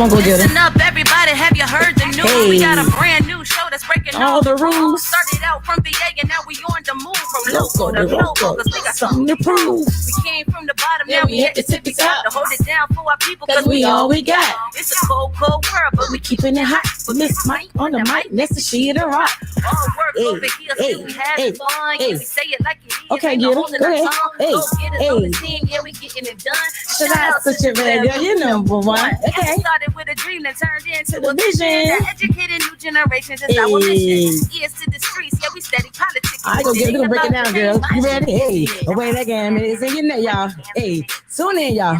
Come on, go get it. Listen up, everybody. Have you heard the news? Hey. We got a brand new show that's breaking all the rules. Started out from VA and now we on the move from local to global. Cause we got something to prove. We came from the bottom, now we hit the tippy top. To hold it down for our people, cause we all we got. It's a cold, cold world, but we keeping it hot. So Miss Mike on the mic, next to Sheedahroc. All work over here, still we having fun. Yeah, we say it like it is. Okay, get it. Go ahead. Go get it on the team, yeah, we getting it done. Shout out to your radio, you're number one. Okay. Started with a dream that turned into a vision. That educated new generations is our mission. Ears to the streets, yeah, we steady politics. I go get it. We're gonna break it down, girl. You ready? Hey, away that game is in your neck, y'all. Hey, tune in, y'all.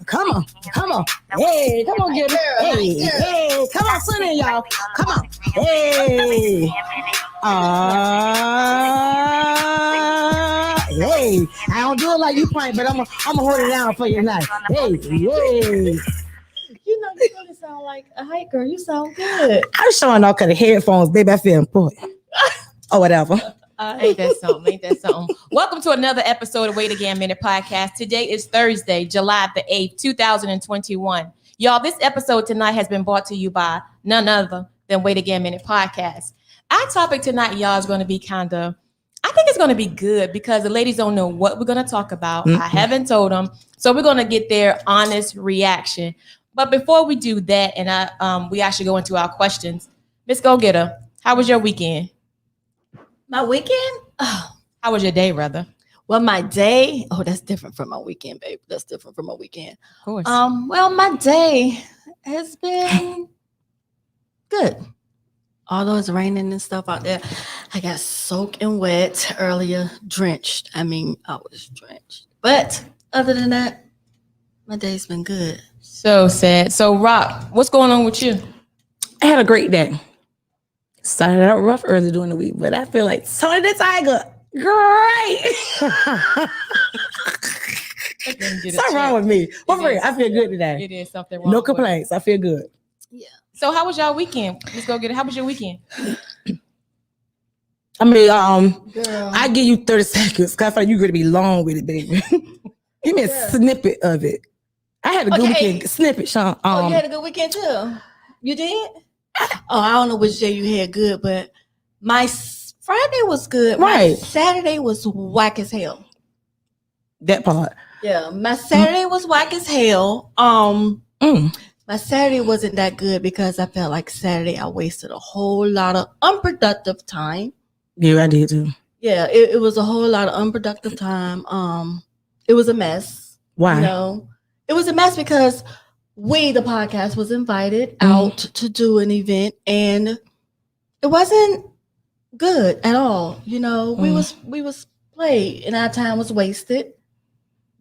Come on, come on. Hey, come on, get it. Hey, hey, come on, tune in, y'all. Come on. Hey. Hey, I don't do it like you playing, but I'm gonna hold it down for you tonight. Hey, hey. You know, you really sound like a hiker. You sound good. I'm showing off because the headphones, baby, I feel important. Or whatever. Ain't that something? Ain't that something? Welcome to another episode of Wait Again Minute Podcast. Today is Thursday, July the 8th, 2021. Y'all, this episode tonight has been brought to you by none other than Wait Again Minute Podcast. Our topic tonight, y'all, is going to be I think it's going to be good because the ladies don't know what we're going to talk about. Mm-hmm. I haven't told them. So we're going to get their honest reaction. But before we do that, and we actually go into our questions, Miss Go Getter, how was your weekend? My weekend? Oh, how was your day, rather? Well, my day, that's different from my weekend, babe. That's different from my weekend. Of course. Well, my day has been good. Although it's raining and stuff out there, I got soaking wet earlier, drenched. I was drenched. But other than that, my day's been good. So sad. So, Rock, what's going on with you? I had a great day. Started out rough early during the week, but I feel like Tony the Tiger, great. Something wrong with me. Well, for real, I feel good today. It is something wrong. No complaints. I feel good. Yeah. So, how was y'all weekend? Let's go get it. How was your weekend? Girl. I give you 30 seconds because I feel like you're going to be long with it, baby. Give me a snippet of it. I had a good weekend. Snippet, Sean. You had a good weekend too. You did? I don't know which day you had good, but my Friday was good. Right. My Saturday was whack as hell. That part. Yeah, my Saturday was whack as hell. My Saturday wasn't that good because I felt like Saturday I wasted a whole lot of unproductive time. Yeah, I did too. Yeah, it was a whole lot of unproductive time. It was a mess. Why? You know, it was a mess because the podcast, was invited out to do an event, and it wasn't good at all. You know, we was played, and our time was wasted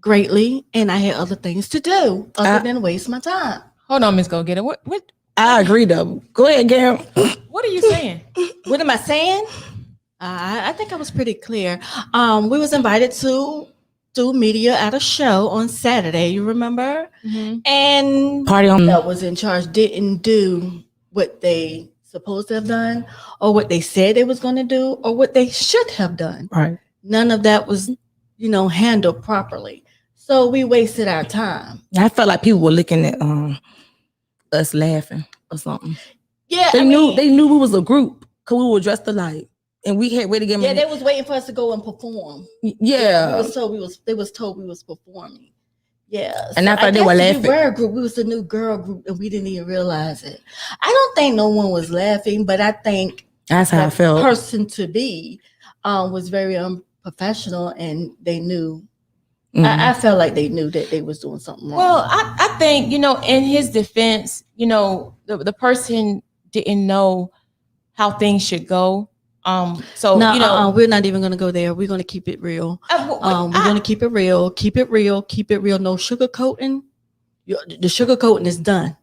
greatly, and I had other things to do other than waste my time. Hold on, Miss Go Getter. What? I agree, though. Go ahead, Gail. What are you saying? What am I saying? I think I was pretty clear. We was invited to do media at a show on Saturday, you remember? Mm-hmm. And party on that was in charge didn't do what they supposed to have done, or what they said they was going to do, or what they should have done. Right. None of that was, handled properly. So we wasted our time. I felt like people were looking at us laughing or something. Yeah, they knew we was a group because we were dressed alike. And we had way to get. Yeah, they was waiting for us to go and perform. Yeah, they was told we was performing. Yeah, and I thought they were laughing. We were a group. We was the new girl group, and we didn't even realize it. I don't think no one was laughing, but I think that's how I felt. Person to be was very unprofessional, and they knew. Mm-hmm. I felt like they knew that they was doing something wrong. Well, I think in his defense, the person didn't know how things should go. We're not even going to go there. We're going to keep it real. We're going to keep it real. Keep it real. Keep it real. No sugarcoating. The sugarcoating is done.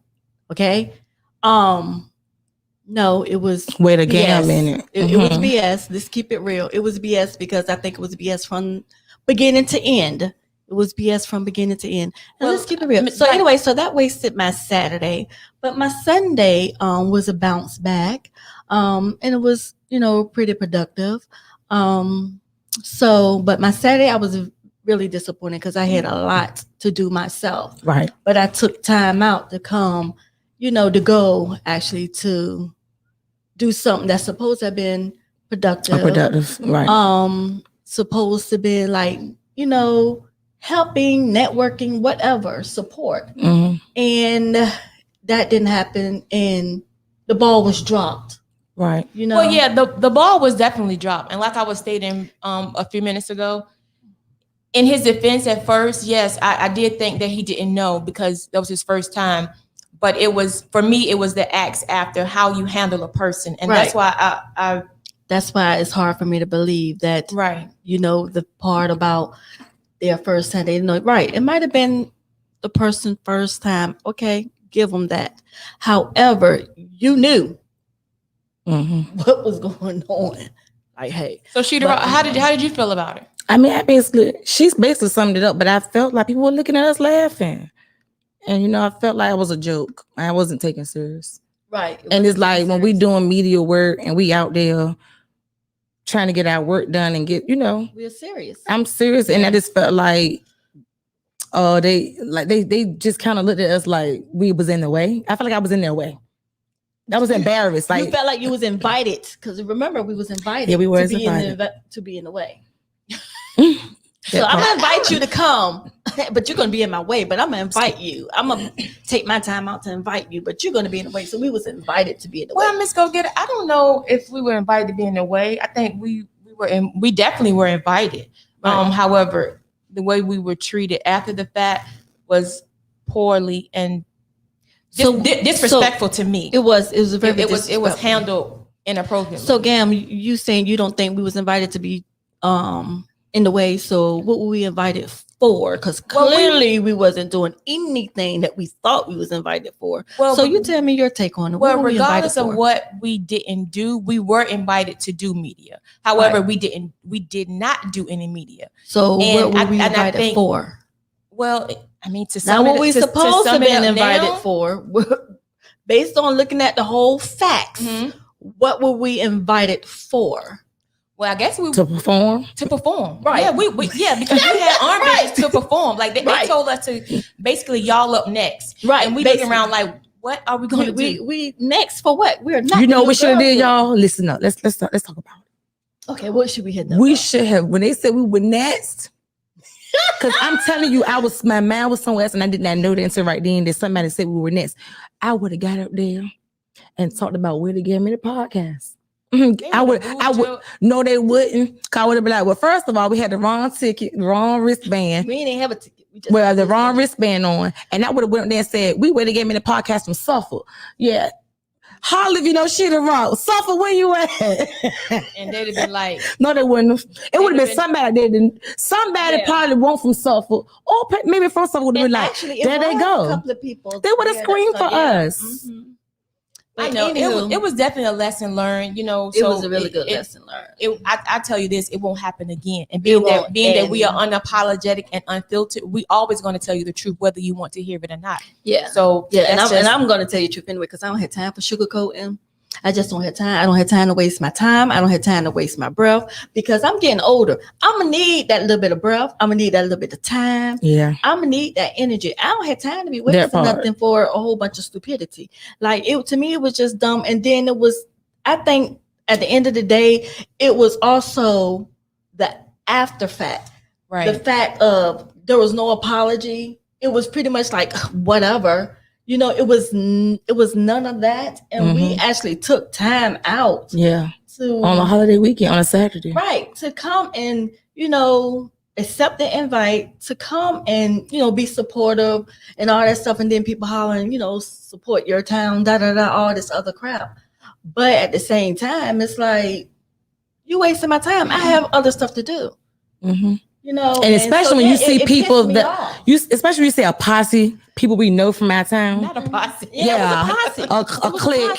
Okay. No, it was. Wait again a minute. It was BS. Let's keep it real. It was BS because I think it was BS from beginning to end. It was BS from beginning to end. And let's keep it real. So anyway, so that wasted my Saturday, but my Sunday was a bounce back, and it was pretty productive. But my Saturday I was really disappointed because I had a lot to do myself. Right. But I took time out to come, to go actually to do something that's supposed to have been productive. Right. Supposed to be like, helping, networking, whatever, support. And that didn't happen, and the ball was dropped. Right. Well, yeah, the ball was definitely dropped. And like I was stating a few minutes ago, in his defense at first, yes, I did think that he didn't know because that was his first time. But it was, for me, it was the acts after, how you handle a person. And that's why that's why it's hard for me to believe that, the part about their first time, they didn't know. Right. It might have been the person's first time. Okay, give them that. However, you knew what was going on. Like, hey. So Sheedahroc, how did you feel about it? I mean, she's basically summed it up, but I felt like people were looking at us laughing. And, I felt like it was a joke. I wasn't taken serious. Right. And it's like when we doing media work and we out there trying to get our work done and get, we're serious. I'm serious. And I just felt like, they just kind of looked at us like we was in the way. I felt like I was in their way. I was embarrassed. Like, you felt like you was invited, because remember, we was invited. Yeah, we were invited to be in the way. So I'm gonna invite you to come, but you're gonna be in my way. But I'm gonna invite you. I'm gonna take my time out to invite you, but you're gonna be in the way. So we was invited to be in the way. Well, Miss Go Get It, I don't know if we were invited to be in the way. I think we definitely were invited. Right. However, the way we were treated after the fact was poorly and disrespectful to me. It was very it was handled inappropriately. So Gam, you saying you don't think we was invited to be in the way? So what were we invited for? Because clearly we wasn't doing anything that we thought we was invited for. Well, so you tell me your take on it. Well, regardless of what we didn't do, we were invited to do media. However, we did not do any media. So what were we invited for? Well, I mean, what we supposed to have been invited for, based on looking at the whole facts, what were we invited for? Well, I guess to perform. Right. Yeah, because we had armbands to perform. Like they told us to basically y'all up next. Right. And we looking around like, what are we going to do? We next for what? We're not. You know what we should have did, y'all? Listen up. Let's talk about it. Okay, what should we hit? We should have, when they said we were next, because I'm telling you, my mind was somewhere else and I did not know the answer right then that somebody said we were next. I would have got up there and talked about where to get me the podcast. I would. No, they wouldn't. I would have been like, well, first of all, we had the wrong ticket, wrong wristband. We didn't have a ticket. The wrong wristband on. And I would have went up there and said, we would have gave me the podcast from Suffolk. Yeah. Holla if you know Sheedahroc. Suffolk, where you at? And they'd have been like, no, they wouldn't have. It would have been somebody probably won't from Suffolk. Or maybe from Suffolk would have been like, actually, there they go. A couple of people. They would have screamed for us. Mm-hmm. I know it was definitely a lesson learned, So it was a really good lesson learned. I tell you this, it won't happen again. And being that we are unapologetic and unfiltered, we always going to tell you the truth, whether you want to hear it or not. Yeah. So and I'm going to tell you the truth anyway, because I don't have time for sugarcoating. I just don't have time. I don't have time to waste my time. I don't have time to waste my breath, because I'm getting older. I'm going to need that little bit of breath. I'm going to need that little bit of time. Yeah. I'm going to need that energy. I don't have time to be wasting nothing for a whole bunch of stupidity. Like, to me, it was just dumb. And then I think at the end of the day, it was also the after fact. Right. The fact of there was no apology. It was pretty much like, whatever. It was none of that, and we actually took time out. Yeah, on a holiday weekend, on a Saturday, right, to come and accept the invite to come and be supportive and all that stuff, and then people hollering, support your town, all this other crap. But at the same time, it's like, you wasting my time. I have other stuff to do. Mm-hmm. And especially when you see people especially when you say a posse, people we know from our town. Not a posse. Yeah, a clique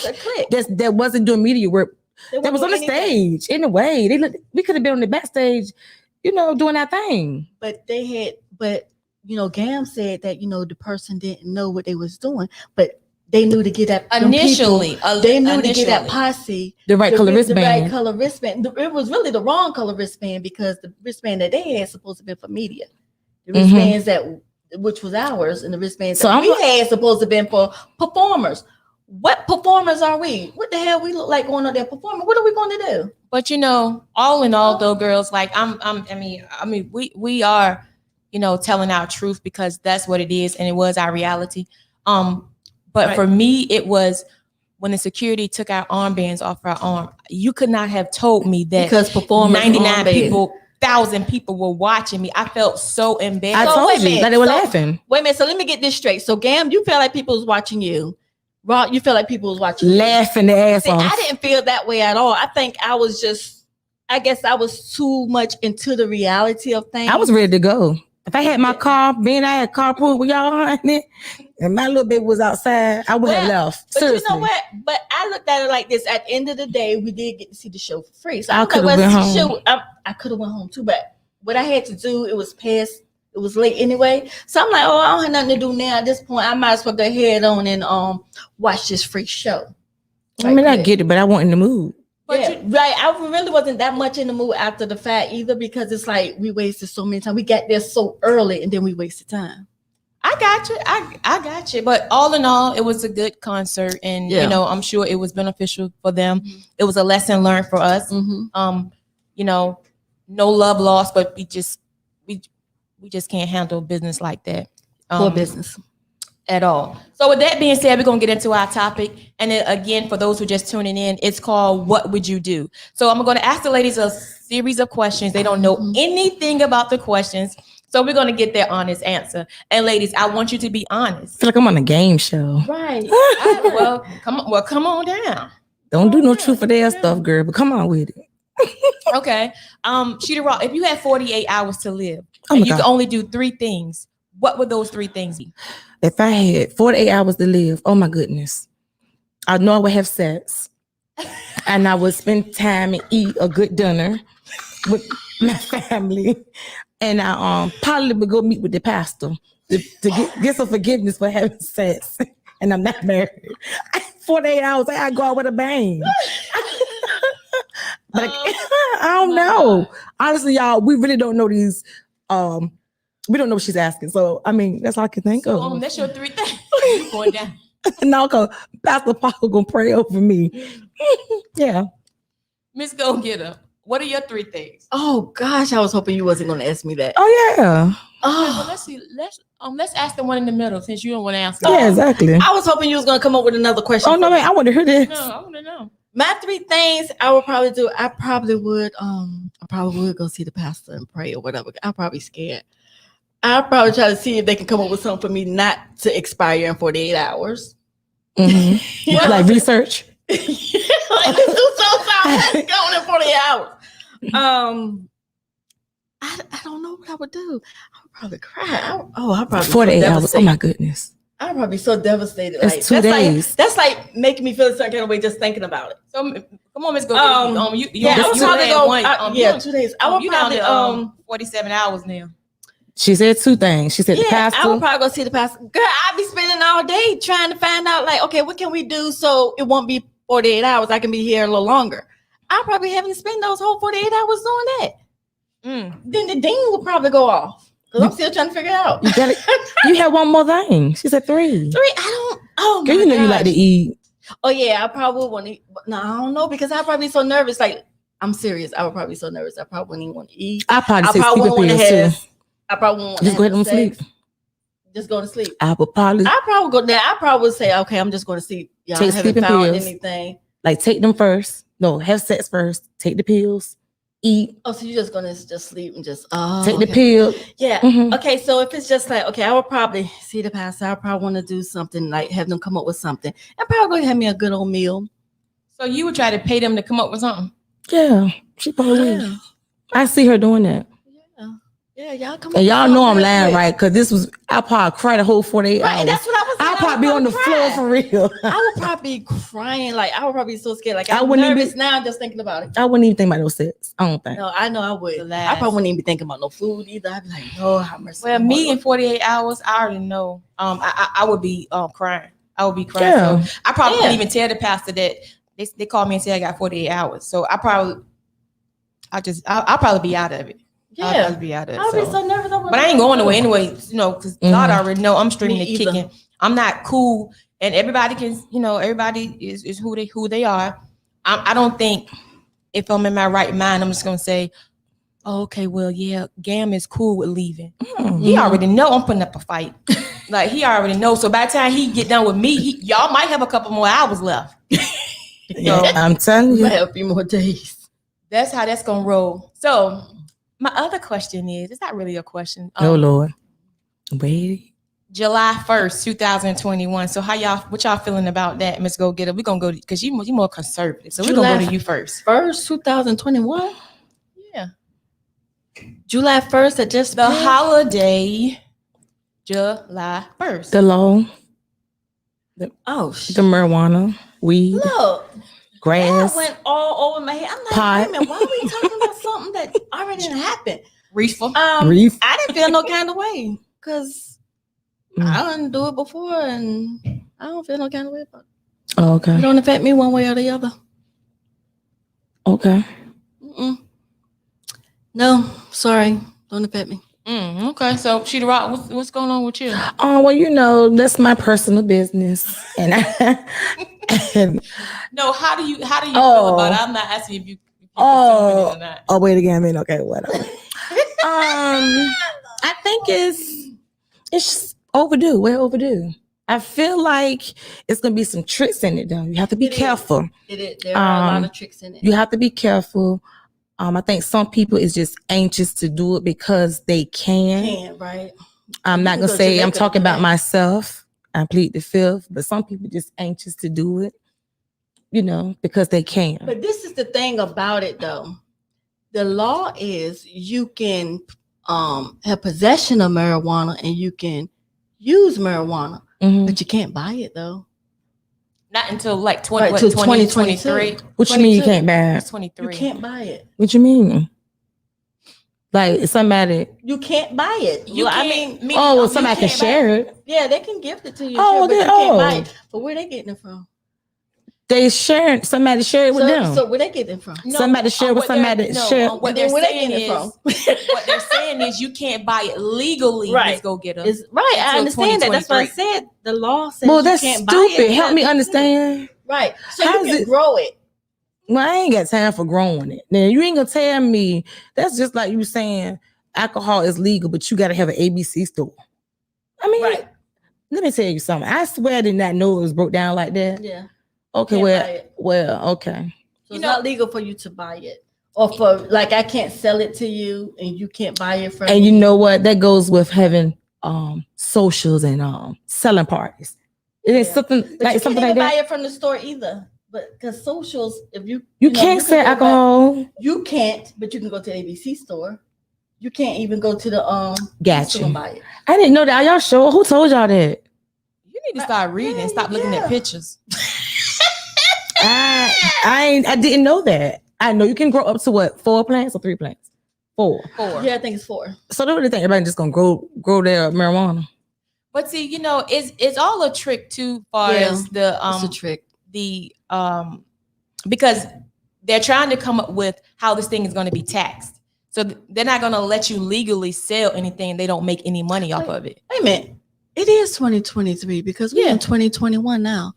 that wasn't doing media work. That was on the stage in a way. We could have been on the backstage, doing our thing. But Gam said that the person didn't know what they was doing, but they knew to get that initially. They knew to get that posse the right color wristband. The right color wristband. It was really the wrong color wristband, because the wristband that they had supposed to be for media. The wristbands which was ours, and the wristbands that we had supposed to be for performers. what performers are we? What the hell we look like going on there performing? What are we going to do? But all in all, though, girls, like we are, telling our truth because that's what it is, and it was our reality. But for me, it was when the security took our armbands off our arm. You could not have told me that because performers 1,000 people were watching me. I felt so embarrassed. I told you that they were laughing. Wait a minute. So let me get this straight. So Gam, you feel like people was watching you. Raw, you feel like people was watching laughing their ass off. I didn't feel that way at all. I think I guess I was too much into the reality of things. I was ready to go. If I had my car, I had carpool with y'all on it, and my little baby was outside, I would have left. But seriously. You know what? But I looked at it like this. At the end of the day, we did get to see the show for free. So I could have went home. I could have went home too, but what I had to do, it was past. It was late anyway. So I'm like, I don't have nothing to do now. At this point, I might as well go ahead on and watch this free show. I get it, but I wasn't in the mood. But right. I really wasn't that much in the mood after the fact either, because it's like we wasted so many time. We got there so early and then we wasted time. I got you. I got you. But all in all, it was a good concert, and I'm sure it was beneficial for them. Mm-hmm. It was a lesson learned for us. Mm-hmm. No love lost, but we just can't handle business like that. Poor business. At all. So with that being said, we're going to get into our topic. And then again, for those who are just tuning in, it's called What Would You Do? So I'm going to ask the ladies a series of questions. They don't know anything about the questions. So we're going to get their honest answer. And ladies, I want you to be honest. I feel like I'm on a game show. Right. Come on down. Don't do no truth or dare stuff, girl, but come on with it. Okay. Sheedahroc, if you had 48 hours to live and you could only do 3 things, what would those 3 things be? If I had 48 hours to live, oh my goodness, I know I would have sex, and I would spend time and eat a good dinner with my family, and I probably would go meet with the pastor to get some forgiveness for having sex, and I'm not married. 48 hours, I go out with a bang. But I don't know. Honestly, y'all, we really don't know these. We don't know what she's asking. So, I mean, that's all I can think of. That's your 3 things. You going down. No, because Pastor Paul going to pray over me. Yeah. Miss Go Getter, what are your 3 things? Oh, gosh. I was hoping you wasn't going to ask me that. Oh, yeah. Oh, well, let's see. Let's ask the one in the middle since you don't want to answer. Yeah, exactly. I was hoping you was going to come up with another question. Oh, no, man. I want to hear this. No, I want to know. My 3 things I would probably do. I probably would go see the pastor and pray or whatever. I'm probably scared. I'll probably try to see if they can come up with something for me not to expire in 48 hours. Mm-hmm. Like research? Like this is so fast going in 48 hours. I don't know what I would do. I would probably cry. I'll probably 48 hours. Oh my goodness. I'd probably be so devastated. It's 2 days. That's like making me feel a certain kind of way just thinking about it. So come on, Miss Go. I was probably go. 2 days. I would probably 47 hours now. She said 2 things. She said the pastor. I would probably go see the pastor. Girl, I'd be spending all day trying to find out, like, okay, what can we do so it won't be 48 hours? I can be here a little longer. I'll probably having to spend those whole 48 hours doing that. Then the ding will probably go off. Because I'm still trying to figure it out. You had 1 more thing. She said 3. 3? I don't. Oh, my God. You know you like to eat. Oh, yeah. I probably would want to eat. No, I don't know, because I'd probably be so nervous. Like, I'm serious. I would probably be so nervous. I probably wouldn't even want to eat. I probably say sleeping pills too. I probably won't just go ahead and sleep. Just go to sleep. I probably go there. I probably would say, okay, I'm just going to sleep. Y'all take haven't found anything. Like take them first. No, have sex first. Take the pills. Eat. Oh, so you're just gonna just sleep and just take the pill. Yeah. Mm-hmm. Okay. So if it's just like, okay, I would probably see the pastor. I probably want to do something like have them come up with something. And probably have me a good old meal. So you would try to pay them to come up with something? Yeah, she probably will. I see her doing that. Yeah, y'all come. And y'all know I'm lying, right? Because I probably cried a whole 48 hours. And that's what I was saying. I'll probably be on the floor for real. I would probably be crying. Like I would probably be so scared. Like I'm nervous now just thinking about it. I wouldn't even think about no sex. I don't think. No, I know I would. I probably wouldn't even be thinking about no food either. I'd be like, no, how much? Well, me in 48 hours, I already know. I would be crying. I would be crying. Yeah. So I probably wouldn't even tell the pastor that they called me and said I got 48 hours. So I'll probably be out of it. Yeah, I'll be out of it. I'll be so nervous. But I ain't going away anyway, because God already know I'm streaming and kicking. I'm not cool and everybody can, everybody is who they are. I don't think if I'm in my right mind, I'm just gonna say, oh, okay, well, yeah, Gam is cool with leaving. He already know I'm putting up a fight. Like he already knows. So by the time he get done with me, y'all might have a couple more hours left. Yeah, I'm telling you. Might have a few more days. That's how that's gonna roll. So my other question is, it's not really a question. Oh Lord. Wait. July 1st, 2021. So what y'all feeling about that, Miss Go Getter? We're gonna go because you more conservative. So we're gonna go to you first. First, 2021? Yeah. July 1st, that just the holiday, July 1st. The law. The marijuana, weed, look, grass. that went all over my head. I'm like, pot. wait a minute, why are we talking about something that already didn't happen? Reefer. Reef. I didn't feel no kind of way because I didn't do it before, and I don't feel no kind of way about it. Oh, okay. It don't affect me one way or the other. Okay. Mm-mm. No, sorry, don't affect me. Okay, so Sheedahroc, what's going on with you? Oh well, that's my personal business, and no. How do you feel about it? I'm not asking if you or not. Oh, wait again. I mean, okay, whatever. I think it's overdue. Way overdue. I feel like it's gonna be some tricks in it, though. You have to be careful. It is. There are a lot of tricks in it. You have to be careful. I think some people is just anxious to do it because they can. Right. I'm not gonna say I'm talking about myself. I plead the fifth, but some people just anxious to do it, because they can. But this is the thing about it, though. The law is you can have possession of marijuana and you can use marijuana, but you can't buy it though. Not until like 2023. What you mean you can't buy it? It's 23. You can't buy it. What you mean? Like somebody? You can't buy it. Somebody can share it. Yeah, they can gift it to you. Oh, but you can't buy it. But where they getting it from? They share. Somebody share it with them. So where they getting it from? Somebody share with somebody. Share. What they're saying is, what they're saying is, you can't buy it legally. Right. Let's go get them. Right. I understand that. That's what I said. The law says that's you can't stupid. buy it. Help me understand. Right. So you can grow it. Well, I ain't got time for growing it. Now you ain't gonna tell me that's just like you saying alcohol is legal, but you got to have an ABC store. I mean, right. Let me tell you something. I swear I did not know it was broke down like that. Yeah. Okay, well, okay. So it's not legal for you to buy it. Or for, like, I can't sell it to you and you can't buy it from me. And you know what? That goes with having socials and selling parties. It is something but like you something can't like even that. buy it from the store either. But because socials, if you can't sell alcohol. You can't, but you can go to the ABC store. You can't even go to the Gotcha. store and buy it. I didn't know that. Are y'all sure? Who told y'all that? You need to start reading and stop looking at pictures. I didn't know that. I know you can grow up to what, 4 plants or 3 plants? 4. Yeah, I think it's 4. So don't really think everybody just gonna grow their marijuana. But see, it's all a trick too, far as the it's a trick. Because they're trying to come up with how this thing is going to be taxed. So they're not going to let you legally sell anything. They don't make any money off of it. Wait a minute. It is 2023 because we're in 2021 now.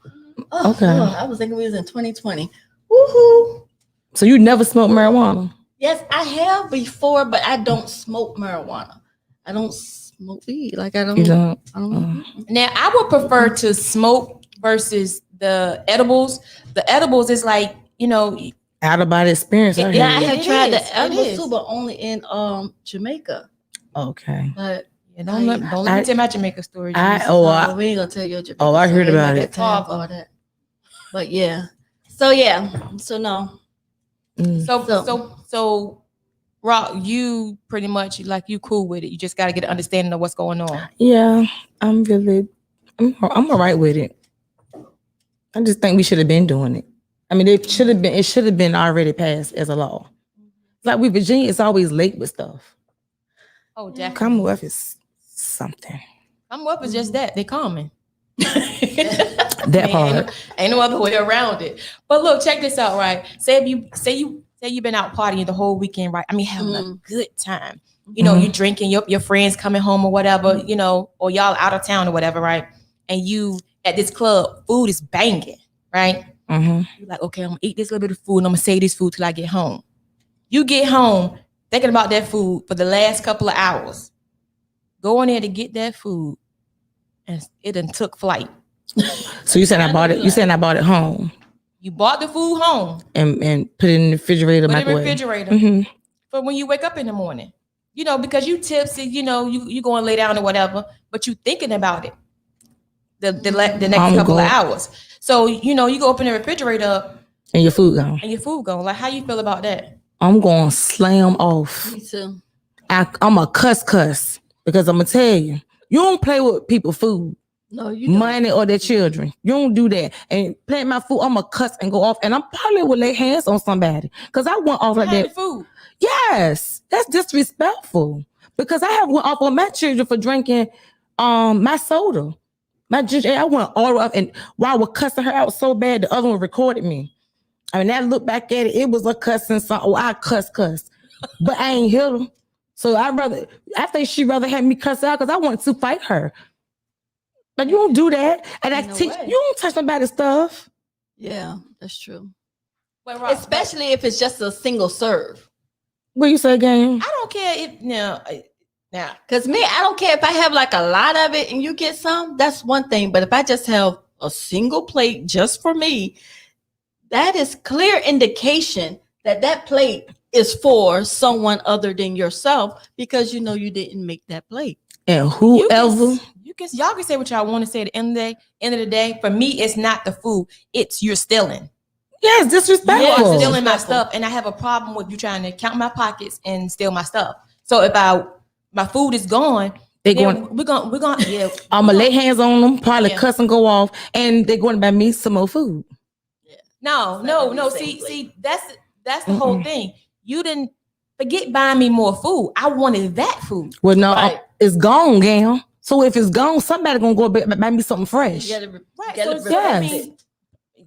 Oh, okay. I was thinking we was in 2020. Woohoo. So you never smoked marijuana? Yes, I have before, but I don't smoke marijuana. I don't smoke weed. Like I don't. You don't? I don't. Now I would prefer to smoke versus the edibles. The edibles is like, out of body experience. I have tried the edibles too, but only in Jamaica. Okay. But don't let me tell my Jamaica story. we ain't gonna tell you Jamaica. Oh, I heard about it. That. But yeah. So no. So Rock, you pretty much you cool with it. You just got to get an understanding of what's going on. Yeah, I'm all right with it. I just think we should have been doing it. I mean, it should have been already passed as a law. Like with Virginia, it's always late with stuff. Oh, definitely. Commonwealth is something. Commonwealth is just that. They common. That part. Ain't no other way around it. But look, check this out, right? Say you've been out partying the whole weekend, right? I mean, having a good time. You drinking, your friends coming home or whatever, or y'all out of town or whatever, right? And you at this club, food is banging, right? Mm-hmm. You're like, okay, I'm gonna eat this little bit of food and I'm gonna save this food till I get home. You get home thinking about that food for the last couple of hours. Go in there to get that food, and it done took flight. So you said I bought it. You said I bought it home. You bought the food home and put it in the refrigerator. Put it in the microwave. refrigerator Mm-hmm. for when you wake up in the morning. You know, because you tipsy, you know, you go and lay down or whatever, but you thinking about it the next couple of hours. So, you know, you go open the refrigerator and your food gone. Like, how you feel about that? I'm going to slam off. Me too. I'm a cuss because I'm going to tell you, you don't play with people's food. No, you don't. Money or their children. You don't do that. And playing my food, I'm going to cuss and go off. And I'm probably will lay hands on somebody because I went off like that. Food. Yes, that's disrespectful because I have went off on my children for drinking my soda. My ginger, I went all the way up, and while I was cussing her out so bad, the other one recorded me. I mean, I look back at it, it was a cussing song. Oh, I cuss, but I ain't hit her. So I think she'd rather have me cuss out because I want to fight her. But you don't do that, and you don't touch nobody's stuff. Yeah, that's true. Well, especially if it's just a single serve. What you say, gang? I don't care if now, because me, I don't care if I have like a lot of it and you get some. That's one thing. But if I just have a single plate just for me, that is clear indication that plate is for someone other than yourself because you know you didn't make that plate. And whoever y'all can say what y'all want to say. At the end of the day, for me, it's not the food. It's you're stealing. Yes, disrespectful. You're stealing my stuff, and I have a problem with you trying to count my pockets and steal my stuff. So if my food is gone, we're going. Yeah, I'm gonna lay hands on them, probably cuss and go off, and they're going to buy me some more food. Yeah. No. See, that's the whole thing. You didn't forget buying me more food. I wanted that food. Well, no, it's gone, gal. So if it's gone, somebody gonna go buy me something fresh. I mean,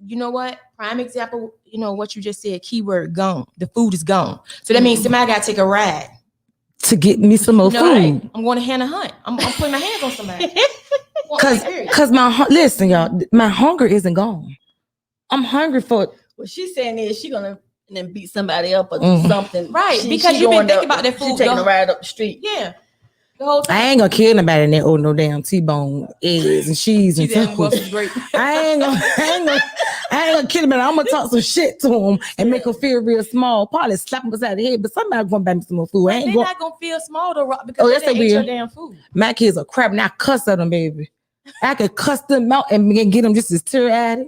you know what? Prime example, you know what you just said, keyword gone. The food is gone. So that means somebody got to take a ride. To get me some more food. Right? I'm going to Hannah Hunt. I'm putting my hands on somebody. Because listen, y'all, my hunger isn't gone. I'm hungry for. What she's saying is she's going to then beat somebody up or do something. Right, because you've been thinking about that food. She's taking a ride up the street. Yeah. The whole time. I ain't gonna kill nobody that owe no damn T-bone, eggs and cheese and stuff. I ain't gonna kill nobody. I'm gonna talk some shit to them and make them feel real small. Probably slap them upside the head, but somebody gonna buy me some more food. They're not gonna feel small though because they ate your damn food. My kids are crap, and I cuss at them, baby. I could cuss them out and get them just as tear-eyed.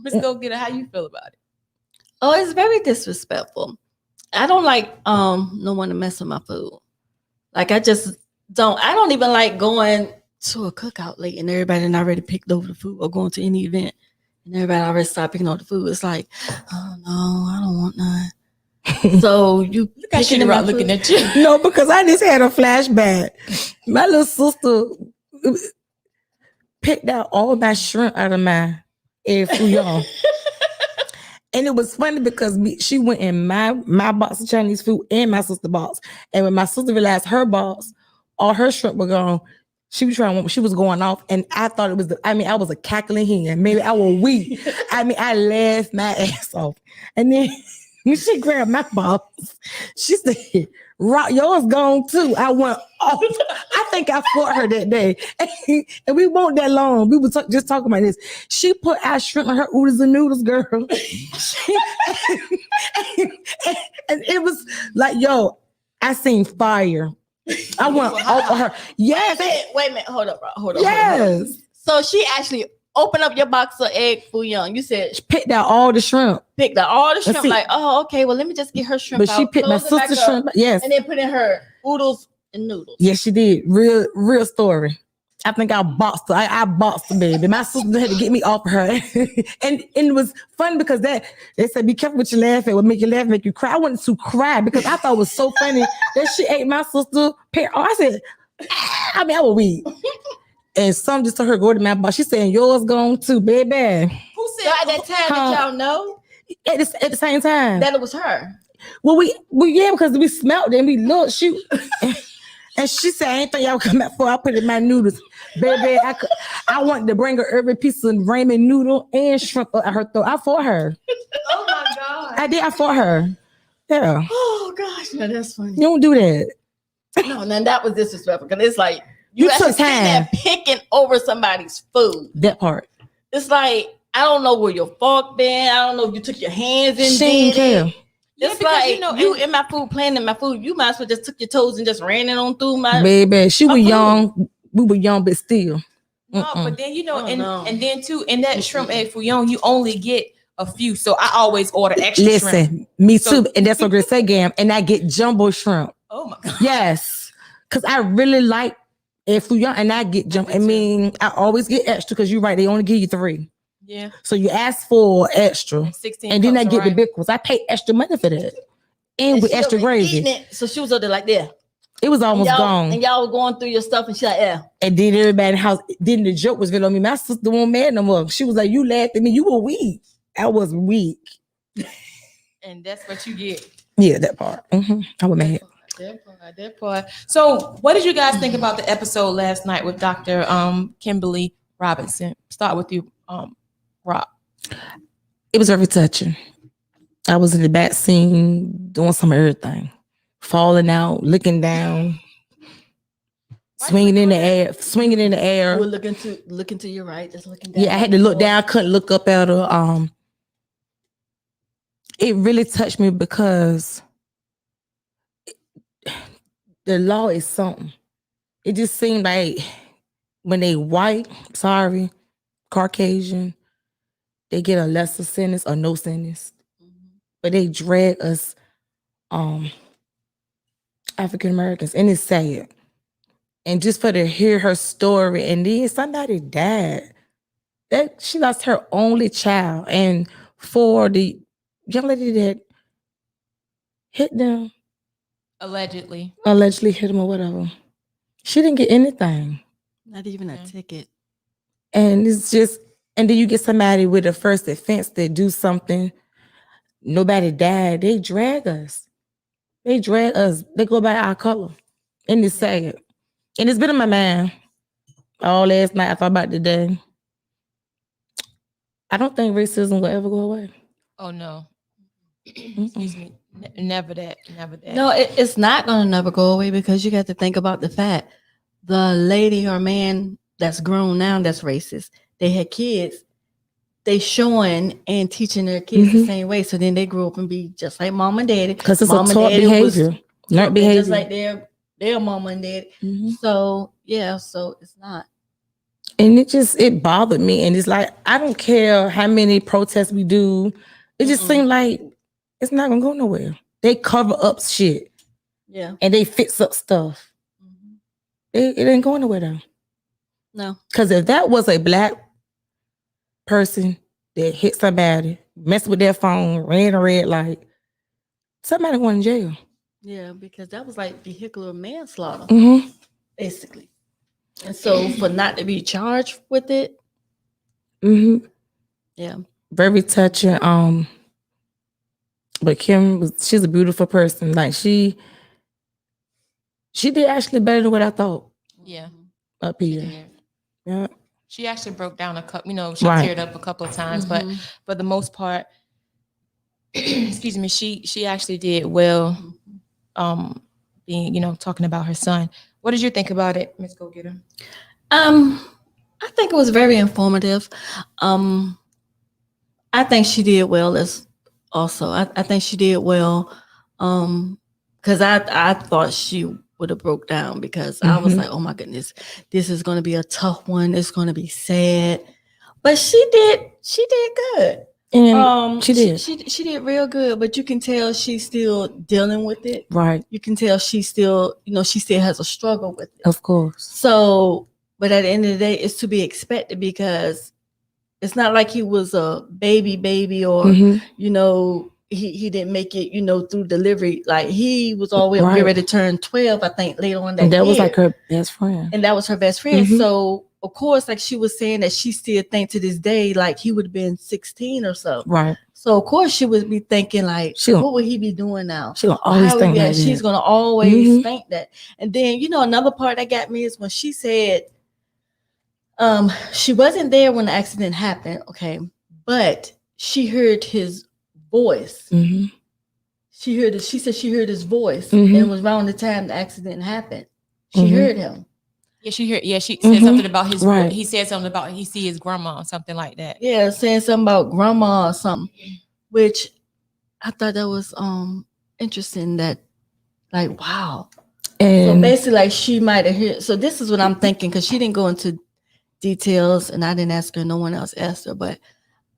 Let's go get it. How you feel about it? Oh, it's very disrespectful. I don't like no one to mess with my food. Like I don't even like going to a cookout late and everybody already picked over the food or going to any event and everybody already started picking over the food. It's like, oh no, I don't want none. So you look at Sheedahroc looking at you. No, because I just had a flashback. My little sister picked out all my shrimp out of my food, y'all. And it was funny because she went in my box of Chinese food and my sister's box. And when my sister realized her box, all her shrimp were gone, she was going off. And I thought it was I was a cackling hen. Maybe I was weak. I laughed my ass off. And then when she grabbed my box, she said, "Rock, yours gone too." I went off. I think I fought her that day. And we weren't that long. We were just talking about this. She put our shrimp in her oodles and noodles, girl. And it was like, yo, I seen fire. I went off of her. Yes. Wait a minute. Hold up. Yes. So she actually opened up your box of egg foo young. You said she picked out all the shrimp. Like, oh, okay. Well, let me just get her shrimp but out. She picked my sister's shrimp. Yes. And then put in her oodles and noodles. Yes, she did. Real story. I think I boxed her. I boxed the baby. My sister had to get me off of her. and it was fun because they said, be careful what you laugh at. What make you laugh, make you cry. I wanted to cry because I thought it was so funny that she ate my sister. I said, I was weak. And some just told her go to my box. She saying yours gone too, baby. Who said at that time that y'all know? At the same time. That it was her. Well, yeah, because we smelled it and we looked. And she said, I ain't think y'all would come back for. I put it in my noodles. Baby, I wanted to bring her every piece of ramen noodle and shrimp at her throat. I fought her. Oh my God. I did. I fought her. Yeah. Oh gosh, no, that's funny. You don't do that. No, then that was disrespectful because it's like you took actually sitting there time. picking over somebody's food. That part. It's like I don't know where your fork been. I don't know if you took your hands in. She didn't care. Yeah, It's because, like you know, you and- in my food, playing in my food. You might as well just took your toes and just ran it on through my. Baby, she my was food. young. We were young, but still. No, Mm-mm. but then, you know, Oh, and no. and then too, in that shrimp egg fouillon, you only get a few. So I always order extra shrimp. Listen, me So- too. And that's what Grace said, Gam. And I get jumbo shrimp. Oh my God. Yes. Because I really like if we young and I get jumbo. I mean, I always get extra because you're right. They only give you 3. Yeah. So you ask for extra. 16 And then I cups, get the right. big ones. I pay extra money for that. And with she extra over there gravy. eating it. So she was up there like there. It was And almost y'all, gone. and y'all were going through your stuff and she like, yeah. And then everybody in the house, then the joke was on me. My sister wasn't mad no more. She was like, you laughed at me. You were weak. I was weak. And that's what you get. Yeah, that part. I was mad. That part. So what did you guys think about the episode last night with Dr. Kimberly Robinson? Start with you, Rob. It was very touching. I was in the back scene doing some of everything. Falling out, looking down, swinging in the air. You were looking to your right, just looking down. Yeah, I had to look down, couldn't look up at her. It really touched me because the law is something. It just seemed like when they white, Caucasian, they get a lesser sentence or no sentence. But they drag us African Americans, and it's sad. And just for to hear her story, and then somebody died. That she lost her only child, and for the young lady that hit them, Allegedly hit them or whatever, she didn't get anything. Not even a ticket. And it's just, and then you get somebody with a first offense that do something, nobody died. They drag us. They go by our color. And it's sad. And it's been in my mind all last night. I thought about today. I don't think racism will ever go away. Oh no. Excuse me. Never that. No, it's not going to never go away because you got to think about the fact the lady or man that's grown now that's racist, they had kids, they showing and teaching their kids the same way. So then they grew up and be just like mom and daddy. Because it's mom a taught behavior. Learned behavior. Just like their mama and daddy. So yeah, so it's not. And it bothered me. And it's like, I don't care how many protests we do. It just seemed like it's not gonna go nowhere. They cover up shit. Yeah. And they fix up stuff. It ain't going nowhere though. No. Because if that was a black person that hit somebody, messed with their phone, ran a red light, somebody went in jail. Yeah, because that was like vehicular manslaughter, Mm-hmm. basically. And so for not to be charged with it, yeah, very touching. But she's a beautiful person. Like she did actually better than what I thought. Yeah. Up here. Yeah. She actually broke down a couple, she Right. teared up a couple of times, but for the most part, excuse me, she actually did well. Being, talking about her son. What did you think about it, Ms. Go Getter? I think it was very informative. I think she did well as also. I think she did well. Because I thought she would have broke down because I was like, oh my goodness, this is going to be a tough one. It's going to be sad. But she did good. And she did. She did real good, but you can tell she's still dealing with it. Right. You can tell she still, she still has a struggle with it. Of course. So, but at the end of the day, it's to be expected because it's not like he was a baby or, he didn't make it, through delivery. Like he was always ready to turn 12, I think, later on that And that year. was like her best friend. And that was her best friend. So, of course, like she was saying that she still think to this day, like he would have been 16 or so. Right. So of course she would be thinking like, She gon- what would he be doing now? She gonna always How would think he- like she's that. gonna always Mhm. think that. And then another part that got me is when she said, she wasn't there when the accident happened, okay, but she heard his voice. Mhm. She heard it. She said she heard his voice, Mhm. and it was around the time the accident happened. She Mhm. heard him. Yeah, she heard. Yeah, she said Mhm. something about his. Right. He said something about he see his grandma or something like that. Yeah, saying something about grandma or something, which I thought that was interesting. That like wow. So And basically, like she might have heard. So this is what I'm thinking because she didn't go into details, and I didn't ask her. No one else asked her, but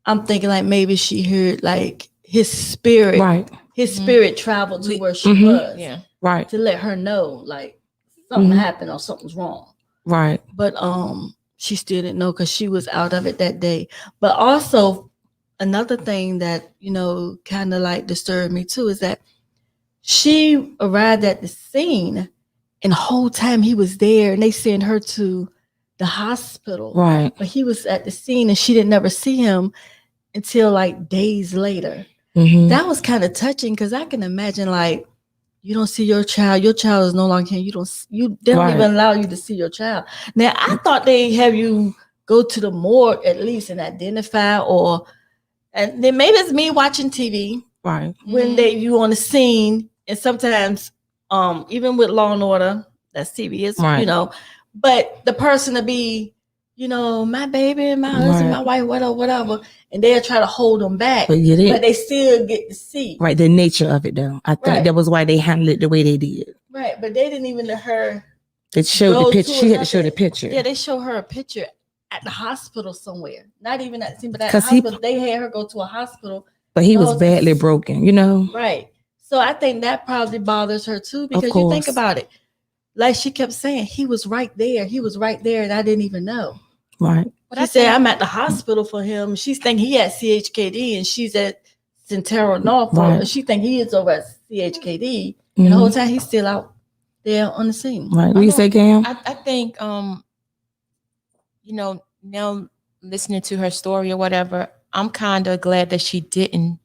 I'm thinking like maybe she heard like his spirit. right, His Mhm. spirit traveled to where she Mhm. was. Yeah. right, To let her know like something Mhm. happened or something's wrong. right. But she still didn't know because she was out of it that day. But also another thing that kind of like disturbed me too is that she arrived at the scene and the whole time he was there and they sent her to the hospital. Right. But he was at the scene and she didn't never see him until like days later. Mhm. That was kind of touching because I can imagine like you don't see your child is no longer here. They don't Right. even allow you to see your child. Now I thought they have you go to the morgue at least and identify and then maybe it's me watching TV Right. when you on the scene and sometimes even with Law and Order, that's CBS, Right. but the person to be, my baby, my husband, my wife, whatever, and they'll try to hold them back, But but they still get to see. right, the nature of it though. I think Right. that was why they handled it the way they did. Right, but they didn't even let her. They showed go the picture. to She had to show another- the picture. Yeah, they show her a picture at the hospital somewhere. Not even at the scene, but at the 'Cause he- hospital. They had her go to a hospital. But he was Oh, badly broken, Right. So I think that probably bothers her too because you think course. about it. Like she kept saying, he was right there. He was right there, and I didn't even know. Right. But She I said, think- I'm at the hospital for him. She's thinking he at CHKD, and she's at Centero Norfolk. Right. And she think he is over at CHKD. And the whole Mhm. time he's still out there on the scene. Right. What you say, Cam? I think now listening to her story or whatever, I'm kind of glad that she didn't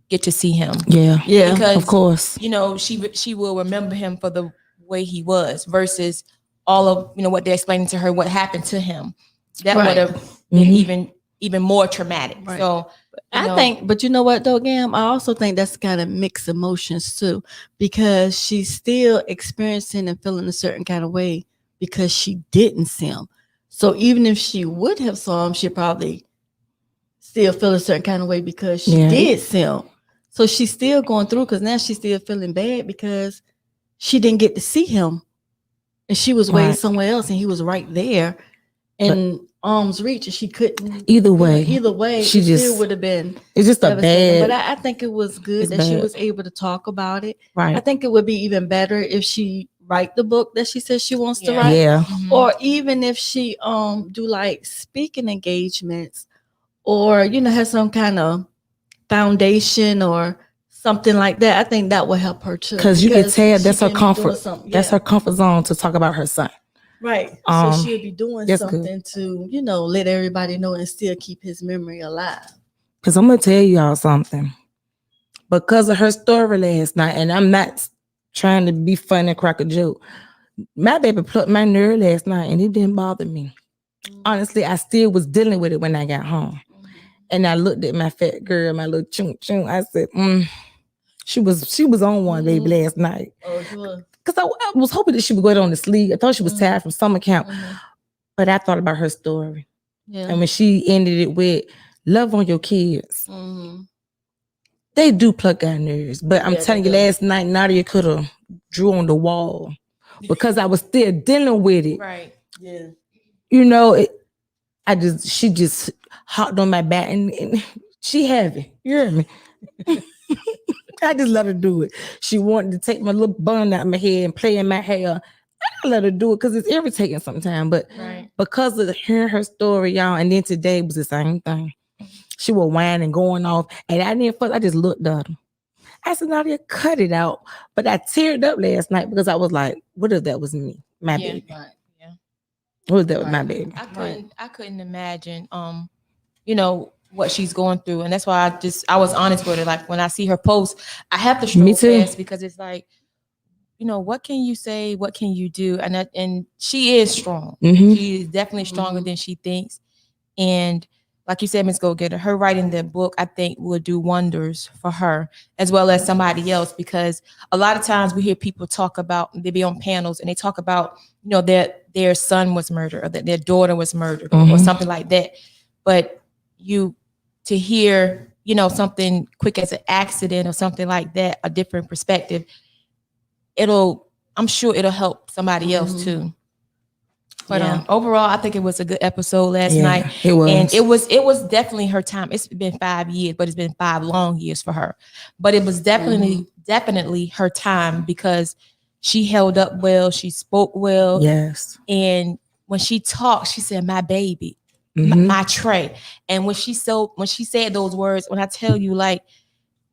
get to see him. Yeah. Yeah. Because Of course. she will remember him for the way he was versus all of what they're explaining to her what happened to him. That Right. would have been Mhm. even more traumatic. Right. So I think, but you know what though, Gam? I also think that's kind of mixed emotions too, because she's still experiencing and feeling a certain kind of way because she didn't see him. So even if she would have saw him, she'd probably still feel a certain kind of way because she Yeah. did see him. So she's still going through because now she's still feeling bad because she didn't get to see him. And she was way Right. somewhere else and he was right there in arm's reach and she couldn't. Either way, Either way, she it still just- would have been it's just a devastating. bad. But I think it was good It's that she bad. was able to talk about it. I Right. think it would be even better if she write the book that she says she wants to write. Yeah. Mhm. Or even if she do like speaking engagements or has some kind of foundation or something like that. I think that will help her too. Because you can tell she that's her can be doing comfort. something. That's Yeah. her comfort zone to talk about her son. Right. Um, So she'll be doing that's good. something to, let everybody know and still keep his memory alive. Because I'm gonna tell y'all something. Because of her story last night, and I'm not trying to be funny and crack a joke. My baby plucked my nerve last night, and it didn't bother me. Honestly, I still was dealing with it when I got home. And I looked at my fat girl, my little chung chung. I said, she was on one, baby, last night. Oh, sure. Because I was hoping that she would go on to sleep. I thought she was tired from summer camp. But I thought about her story. Yeah. And when she ended it with love on your kids, Mhm. they do pluck our nerves. But I'm Yeah, telling they you, do. last night, Nadia could have drew on the wall because I was still dealing with it. Right. Yeah. She just hopped on my back and she heavy. You hear me? I just let her do it. She wanted to take my little bun out of my head and play in my hair. I let her do it because it's irritating sometimes. But Right. because of hearing her story, y'all, and then today was the same thing. She was whining and going off, and I didn't fuck. I just looked at her. I said, Nadia, cut it out. But I teared up last night because I was like, what if that was me? My Yeah. baby. Right. What if that was my Right. baby? I couldn't imagine what she's going through. And that's why I was honest with her. Like when I see her post, I have to Me stroll too. past because it's like, what can you say? What can you do? And she is strong. Mhm. She is definitely stronger than she thinks. And like you said, Ms. Go Getter, her writing the book, I think, will do wonders for her as well as somebody else, because a lot of times we hear people talk about, they be on panels and they talk about, their son was murdered or that their daughter was murdered or something like that. But to hear, something quick as an accident or something like that, a different perspective, I'm sure it'll help somebody else too. But overall, I think it was a good episode last night. It was. And it was definitely her time. It's been 5 years, but it's been 5 long years for her. But it was definitely her time because she held up well. She spoke well. Yes. And when she talked, she said, "My baby, my Trey." And when she said those words, when I tell you, like,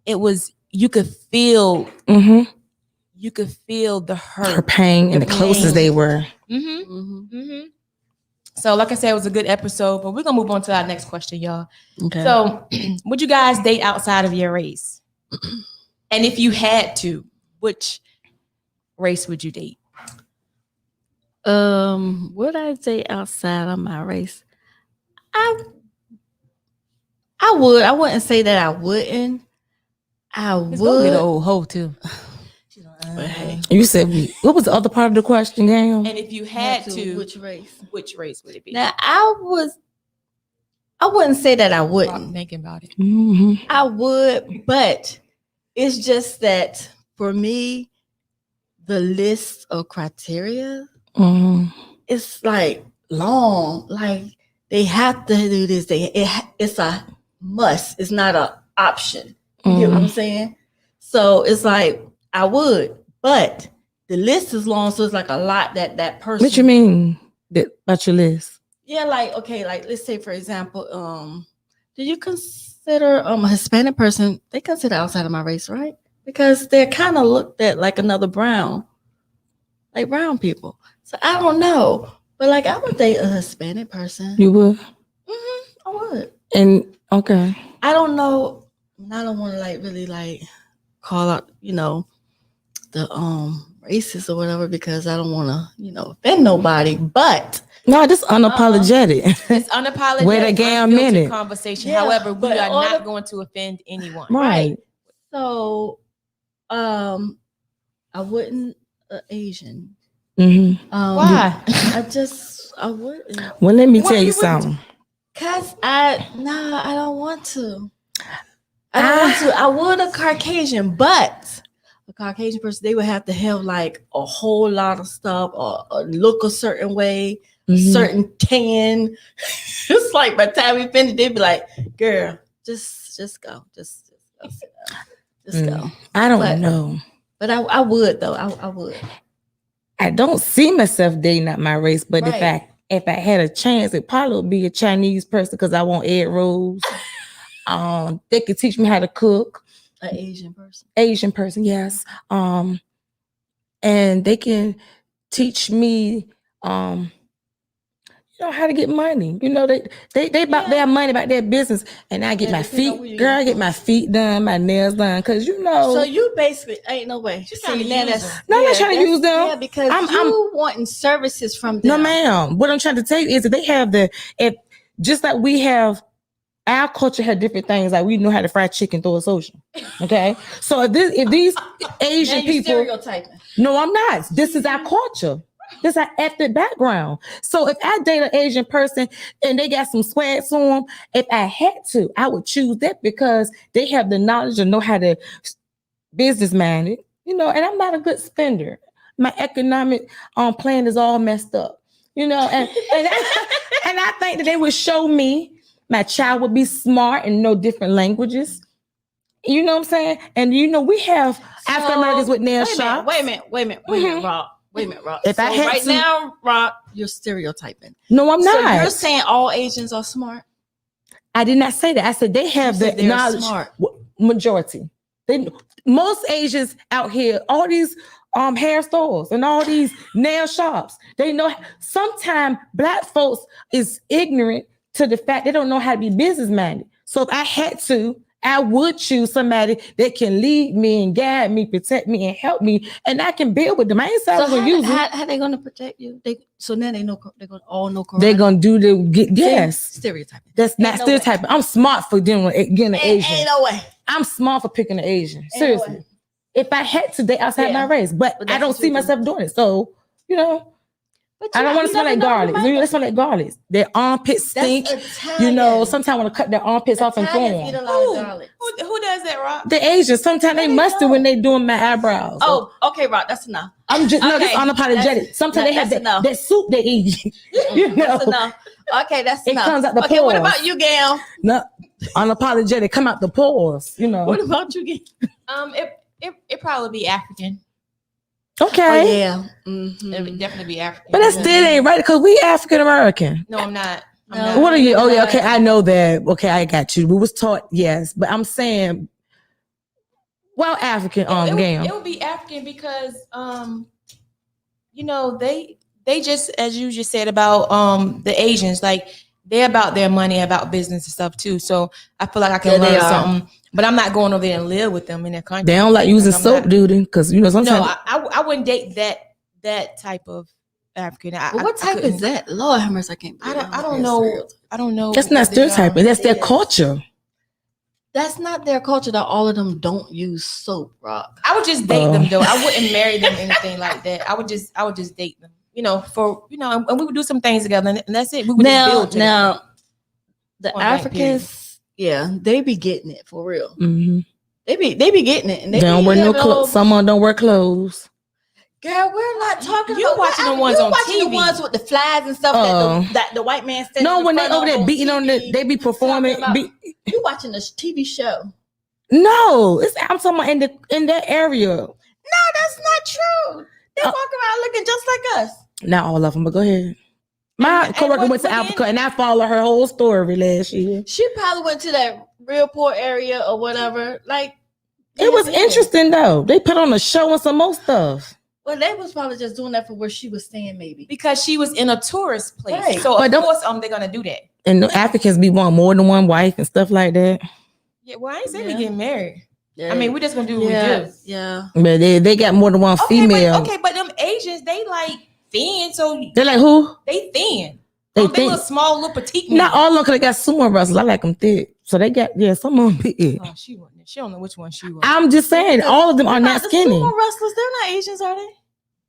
it was, you could feel the hurt, her pain, and the closest they were. So, like I said, it was a good episode, but we're gonna move on to our next question, y'all. Okay. So, would you guys date outside of your race? And if you had to, which race would you date? Would I date outside of my race? I would. I wouldn't say that I wouldn't. I It's gonna be would. the old hoe too. But hey, You said, what was the other part of the question, Gail? And if you had to, which race? which race would it be? Now I wouldn't say that I I'm wouldn't. thinking about it. I would, but it's just that for me, the list of criteria, it's like long. Like they have to do this. It's a must. It's not an option. You get what I'm saying? So it's like I would, but the list is long, so it's like a lot that person. What you mean about your list? Yeah, like okay, like let's say for example, do you consider a Hispanic person? They consider outside of my race, right? Because they're kind of looked at like another brown, like brown people. So I don't know, but like I would date a Hispanic person. You would? I would. And okay, I don't know. I don't want to like really like call out, the racist or whatever, because I don't want to, offend nobody. But no, this unapologetic. It's unapologetic. Wait a damn unfiltered minute. conversation. Yeah, However, we but are not going to offend anyone. Right. So, I wouldn't Asian. Why? I wouldn't. Well, let me tell you something. Cause I don't want to. I don't want to. I would a Caucasian, but a Caucasian person, they would have to have like a whole lot of stuff or look a certain way, a certain tan. It's like by the time we finish, they'd be like, "Girl, just go, just go, sit down. Just go." I don't know, but I would though. I would. I don't see myself dating out my race, but if I had a chance, it probably would be a Chinese person because I want egg rolls. They could teach me how to cook. An Asian person. Asian person, yes. And they can teach me, how to get money. They about their money, about their business, and I get my feet. Girl, I get my feet done, my nails done, because So you basically ain't no way. I'm not trying to use them. Yeah, because I'm wanting services from them. No, ma'am. What I'm trying to tell you is that they have just like we have. Our culture had different things, like we know how to fry chicken through a social. Okay, so if these Asian people, stereotyping. No, I'm not. This is our culture. This is our ethnic background. So if I date an Asian person and they got some swag to them, if I had to, I would choose that because they have the knowledge and know how to business minded. And I'm not a good spender. My economic plan is all messed up. And I think that they would show me. My child would be smart and know different languages. You know what I'm saying? And we have African Americans with nail shops. Wait a minute, Rock. Wait a minute, Rock. If I had now, Rock, you're stereotyping. No, I'm not. So you're saying all Asians are smart? I did not say that. I said they have the knowledge. Smart. Majority. Most Asians out here, all these hair stores and all these nail shops, they know. Sometimes Black folks is ignorant to the fact they don't know how to be business minded. So if I had to, I would choose somebody that can lead me and guide me, protect me, and help me, and I can build with them. I ain't saying So I'm gonna use it. how they gonna protect you? So now they know they're gonna all know karate. They're gonna do yes. Stereotyping. That's not stereotyping. I'm smart for getting an Asian. Ain't no way. I'm smart for picking an Asian. No Seriously. way. If I had to date outside my race, but I don't see myself doing it. So, I don't want to smell like garlic. They smell like garlic. Their armpits stink. Sometimes I want to cut their armpits off and throw them. Eat a lot of garlic. Who does that, Rock? The Asians, sometimes they mustard when they doing my eyebrows. Oh, okay, Rock, that's enough. I'm just that's unapologetic. Sometimes they have that soup they eat. That's enough. Okay, that's enough. It comes out the pores. Okay, what about you, Gail? No, unapologetic. Come out the pores. What about you, Gail? It probably be African. Okay. Oh, yeah. It would definitely be African. But that still ain't right because we African American. No, I'm not. What are you? Oh yeah, okay, I know that. Okay, I got you. We was taught, yes, but I'm saying, well, African It would be African because they just, as you just said about the Asians, like they're about their money, about business and stuff too. So I feel like I can learn something. But I'm not going over there and live with them in their country. They don't like using soap, do they? Because sometimes. No, I wouldn't date that type of African. What type is that? Lord have mercy, I can't. I don't know. I don't know. That's not stereotyping. That's their culture. That's not their culture. That all of them don't use soap, Rock. I would just date them though. I wouldn't marry them, anything like that. I would just date them. And we would do some things together, and that's it. We would just build together. Now, the Africans. Yeah, they be getting it for real. Mm-hmm. They be getting it, and they don't wear no clothes. Someone don't wear clothes. Girl, we're not talking. You watching the ones on TV? The ones with the flags and stuff that the white man standing. No, when they over there beating on they be performing. You watching the TV show? No, I'm talking about in that area. No, that's not true. They walk around looking just like us. Not all of them, but go ahead. My coworker went to Africa, and I followed her whole story last year. She probably went to that real poor area or whatever. Like, it was interesting though. They put on a show and some more stuff. Well, they was probably just doing that for where she was staying, maybe because she was in a tourist place. Right. So of course, they're gonna do that. And the Africans be wanting more than one wife and stuff like that. Yeah, well, I ain't saying we getting married. Yeah. I mean, we're just gonna do what we do. Yeah, but they got more than one female. But them Asians, they like thin. So they're like who? They thin. They little small, little petite. Not all of them, because they got sumo wrestlers. I like them thick. So they got, some of them big. Oh, she don't know which one she was. I'm just saying, all of them are not skinny. Sumo wrestlers, they're not Asians, are they?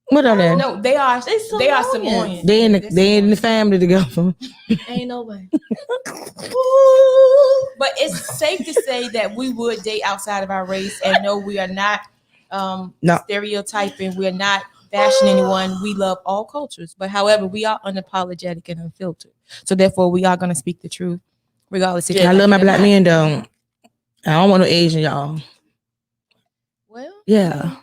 What are they? No, they are. They are Samoans. They in the family together. Ain't no way. But it's safe to say that we would date outside of our race, and no, we are not stereotyping. We're not bashing anyone. We love all cultures, but however, we are unapologetic and unfiltered. So therefore, we are going to speak the truth, regardless. I love my black men though. I don't want no Asian, y'all. Well, yeah.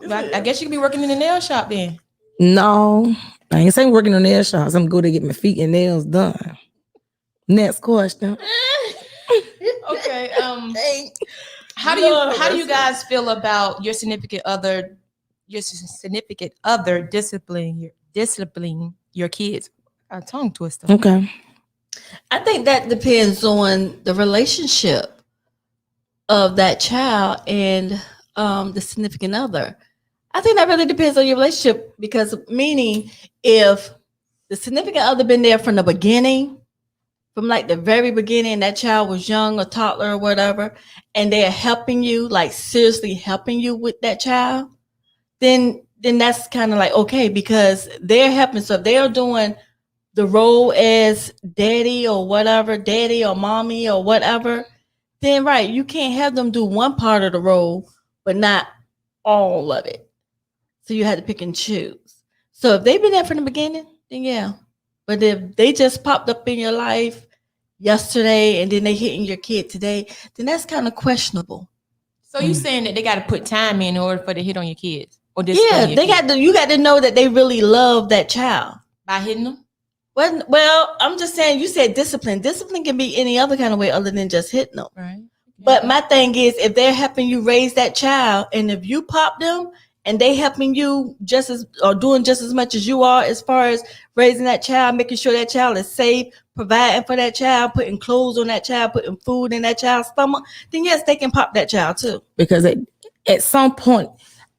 I guess you could be working in the nail shop then. No, I ain't saying working in nail shops. I'm going to get my feet and nails done. Next question. Okay. How do you guys feel about your significant other? Your significant other disciplining your kids. A tongue twister. Okay. I think that depends on the relationship of that child and the significant other. I think that really depends on your relationship, because meaning if the significant other been there from the beginning, from like the very beginning, that child was young, a toddler or whatever, and they're helping you, like seriously helping you with that child, then that's kind of like okay, because they're helping. So if they are doing the role as daddy or whatever, daddy or mommy or whatever, then right, you can't have them do one part of the role, but not all of it. So you had to pick and choose. So if they've been there from the beginning, then yeah. But if they just popped up in your life yesterday and then they hitting your kid today, then that's kind of questionable. So you saying that they got to put time in order for to hit on your kids? Or you got to know that they really love that child. By hitting them? Well, I'm just saying, you said discipline. Discipline can be any other kind of way other than just hitting them. Right. Yeah. But my thing is, if they're helping you raise that child, and if you pop them and they helping you doing just as much as you are as far as raising that child, making sure that child is safe, providing for that child, putting clothes on that child, putting food in that child's stomach, then yes, they can pop that child too. Because at some point,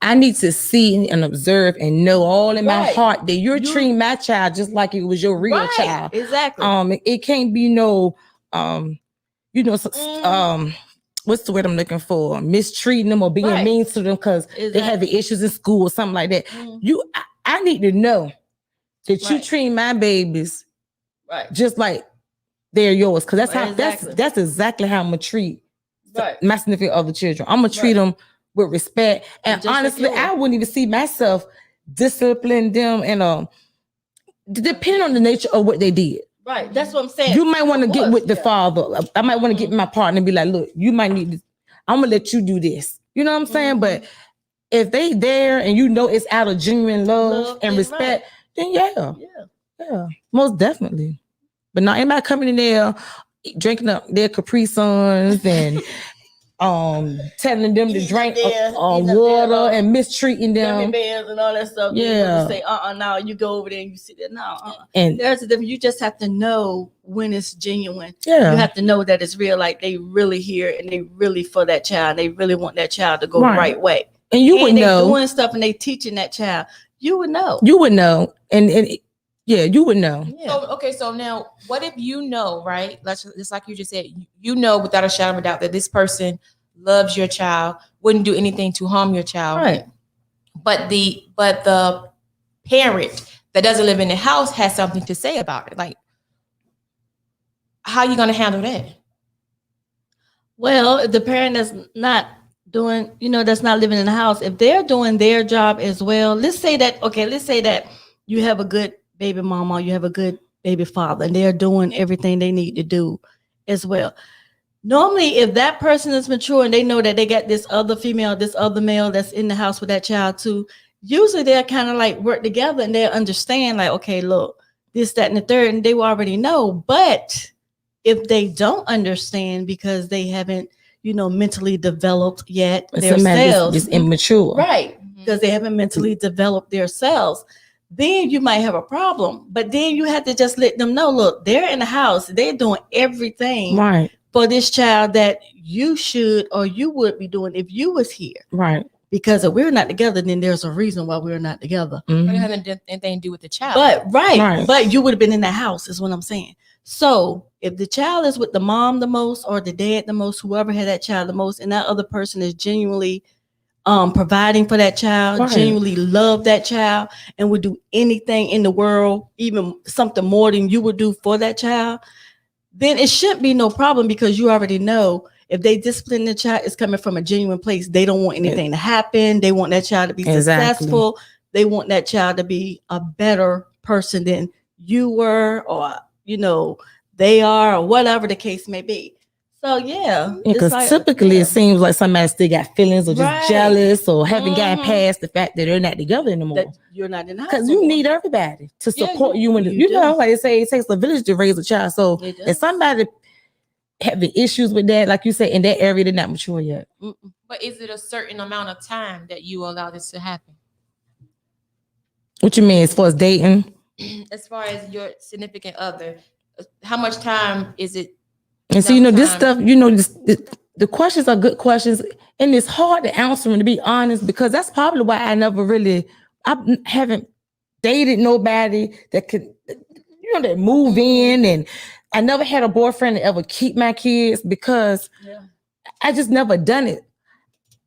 I need to see and observe and know all in my heart that you're treating my child just like it was your real child. Exactly. It can't be no, what's the word I'm looking for? Mistreating them or being mean to them because they have the issues in school or something like that. I need to know that you treat my babies just like they're yours. Because that's exactly how I'm gonna treat my significant other children. I'm gonna treat them with respect. And honestly, I wouldn't even see myself disciplining them and depending on the nature of what they did. Right. That's what I'm saying. You might want to get with the father. I might want to get with my partner and be like, look, you might need this. I'm gonna let you do this. You know what I'm saying? But if they there and you know it's out of genuine love and respect, then yeah, most definitely. But not anybody coming in there drinking up their Capri Suns and telling them to drink water and mistreating them. Bears and all that stuff. Yeah. Say, no, you go over there and you sit there. No, And there's a difference. You just have to know when it's genuine. Yeah. You have to know that it's real, like they really here and they really for that child. They really want that child to go the right way. And you would know. Doing stuff and they teaching that child. You would know. You would know. And you would know. Yeah. So now what if you know, right? Just like you just said, you know without a shadow of a doubt that this person loves your child, wouldn't do anything to harm your child. Right. But the parent that doesn't live in the house has something to say about it. Like, how are you gonna handle that? Well, if the parent that's not doing, that's not living in the house, if they're doing their job as well, let's say that you have a good baby mama, you have a good baby father, and they're doing everything they need to do as well. Normally, if that person is mature and they know that they got this other female, this other male that's in the house with that child too, usually they'll kind of like work together and they'll understand like, okay, look, this, that, and the third, and they will already know. But if they don't understand because they haven't, mentally developed yet themselves, just immature, right? Because they haven't mentally developed themselves, then you might have a problem. But then you have to just let them know, look, they're in the house, they're doing everything for this child that you should or you would be doing if you was here. Right. Because if we're not together, then there's a reason why we're not together. Mm-hmm. It hasn't anything to do with the child. But you would have been in the house is what I'm saying. So if the child is with the mom the most or the dad the most, whoever had that child the most, and that other person is genuinely providing for that child, genuinely love that child, and would do anything in the world, even something more than you would do for that child, then it shouldn't be no problem because you already know if they discipline the child, it's coming from a genuine place. They don't want anything to happen. They want that child to be successful. They want that child to be a better person than you were, or, they are, or whatever the case may be. So, because typically it seems like somebody still got feelings or just jealous or haven't gotten past the fact that they're not together anymore. That you're not in the house. Because you need everybody to support you. When like they say, it takes a village to raise a child. So if somebody having issues with that, like you said, in that area, they're not mature yet. But is it a certain amount of time that you allow this to happen? What you mean as far as dating? As far as your significant other, how much time is it? And so, this stuff, the questions are good questions, and it's hard to answer them, to be honest, because that's probably why I haven't dated nobody that could, that move in, and I never had a boyfriend that ever keep my kids because I just never done it.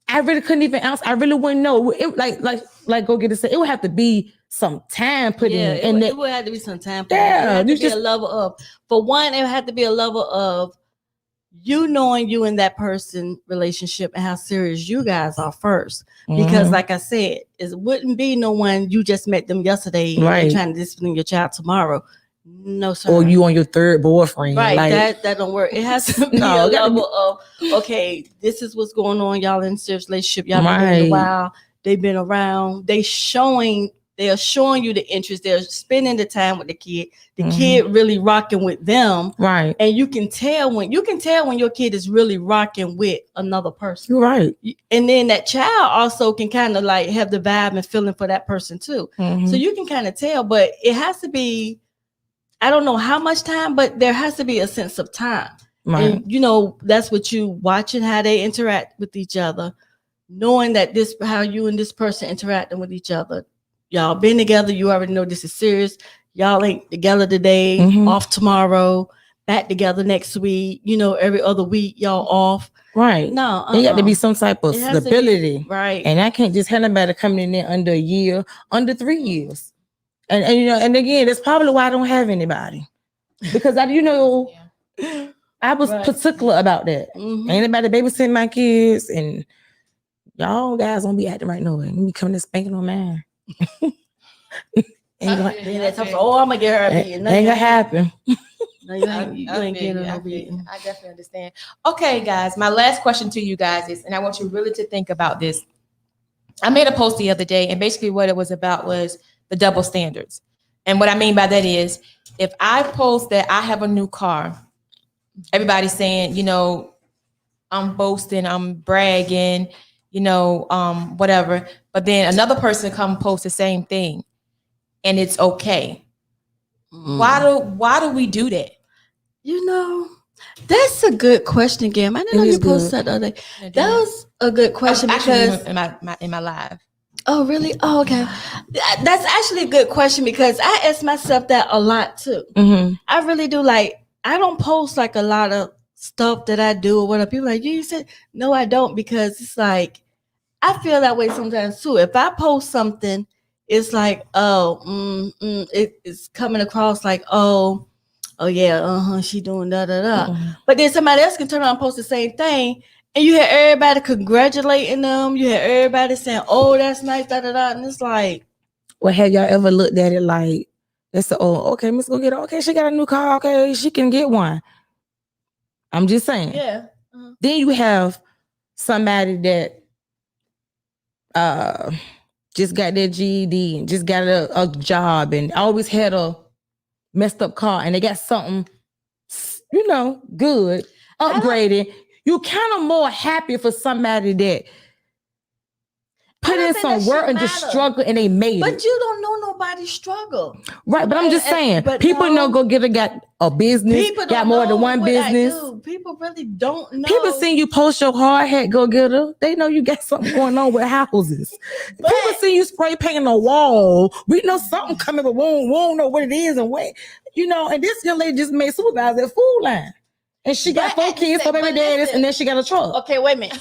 I really couldn't even answer. I really wouldn't know. It, like go get it. It would have to be some time put in. And it would have to be some time. It had to be a level of, for one, it had to be a level of you knowing you and that person relationship and how serious you guys are first. Because like I said, it wouldn't be no one you just met them yesterday and trying to discipline your child tomorrow. No, sir. Or you on your third boyfriend. Right. That don't work. It has to be a level of, okay, this is what's going on. Y'all in a serious relationship. Y'all been in a while. They've been around. They are showing you the interest. They're spending the time with the kid. The kid really rocking with them. Right. And you can tell when your kid is really rocking with another person. You're right. And then that child also can kind of like have the vibe and feeling for that person too. So you can kind of tell, but it has to be I don't know how much time, but there has to be a sense of time. Right. And that's what you watching how they interact with each other, knowing that this how you and this person interacting with each other. Y'all been together, you already know this is serious. Y'all ain't together today, off tomorrow, back together next week, every other week y'all off. Right. No, there got to be some type of stability. Right. And I can't just have anybody coming in there under a year, under 3 years. And again, that's probably why I don't have anybody. Because I was particular about that. Ain't anybody babysitting my kids, and y'all guys don't be acting right no way. Me coming to spanking on man. I'm gonna get her a beating. Ain't gonna happen. No, you ain't getting her a beating. I definitely understand. Okay, guys, my last question to you guys is, and I want you really to think about this. I made a post the other day, and basically what it was about was the double standards. And what I mean by that is, if I post that I have a new car, everybody's saying, I'm boasting, I'm bragging, whatever. But then another person come post the same thing, and it's okay. Why do we do that? That's a good question, Gam. I didn't know you posted that the other day. That was a good question because in my live. Oh, really? Oh, okay. That's actually a good question because I ask myself that a lot too. I really do. Like, I don't post like a lot of stuff that I do or whatever. People are like, you said, no, I don't, because it's like, I feel that way sometimes too. If I post something, it's like, it's coming across like, oh yeah, she doing da. But then somebody else can turn around and post the same thing, and you hear everybody congratulating them. You hear everybody saying, "Oh, that's nice, da," and it's like, well, have y'all ever looked at it like, that's okay, Miss go get her. Okay, she got a new car. Okay, she can get one. I'm just saying. Yeah. Then you have somebody that just got their GED and just got a job and always had a messed up car, and they got something, good, upgraded. You kind of more happy for somebody that put in some work and just struggle and they made it. But you don't know nobody's struggle. Right, but I'm just saying, people got a business, got more than one business. People really don't know. People see you post your hard hat go getter. They know you got something going on with houses. People see you spray painting a wall. We know something coming, but we won't know what it is and what. And this young lady just made supervisor at Food Line. And she got 4 kids, 4 baby daddies, and then she got a truck. Okay, wait a minute.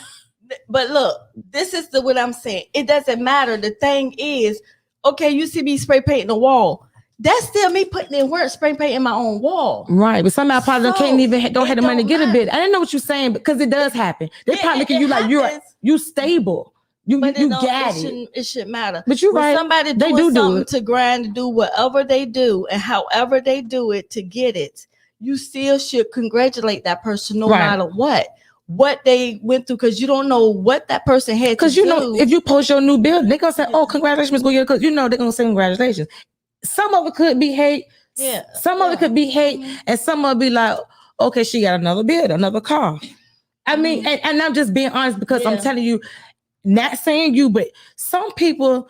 But look, this is what I'm saying. It doesn't matter. The thing is, okay, you see me spray painting the wall. That's still me putting in work, spray painting my own wall. Right, but somebody probably don't have the money to get a bid. I didn't know what you're saying, because it does happen. They probably look at you like you stable. You got it. It shouldn't matter. But you're right. Somebody doing something to grind, to do whatever they do, and however they do it to get it, you still should congratulate that person no matter what they went through, because you don't know what that person had to do. Because if you post your new building, they're gonna say, "Oh, congratulations, go get it," because they're gonna say congratulations. Some of it could be hate. Yeah. Some of it could be hate, and some of it be like, "Okay, she got another build, another car." I mean, and I'm just being honest, because I'm telling you, not saying you, but some people,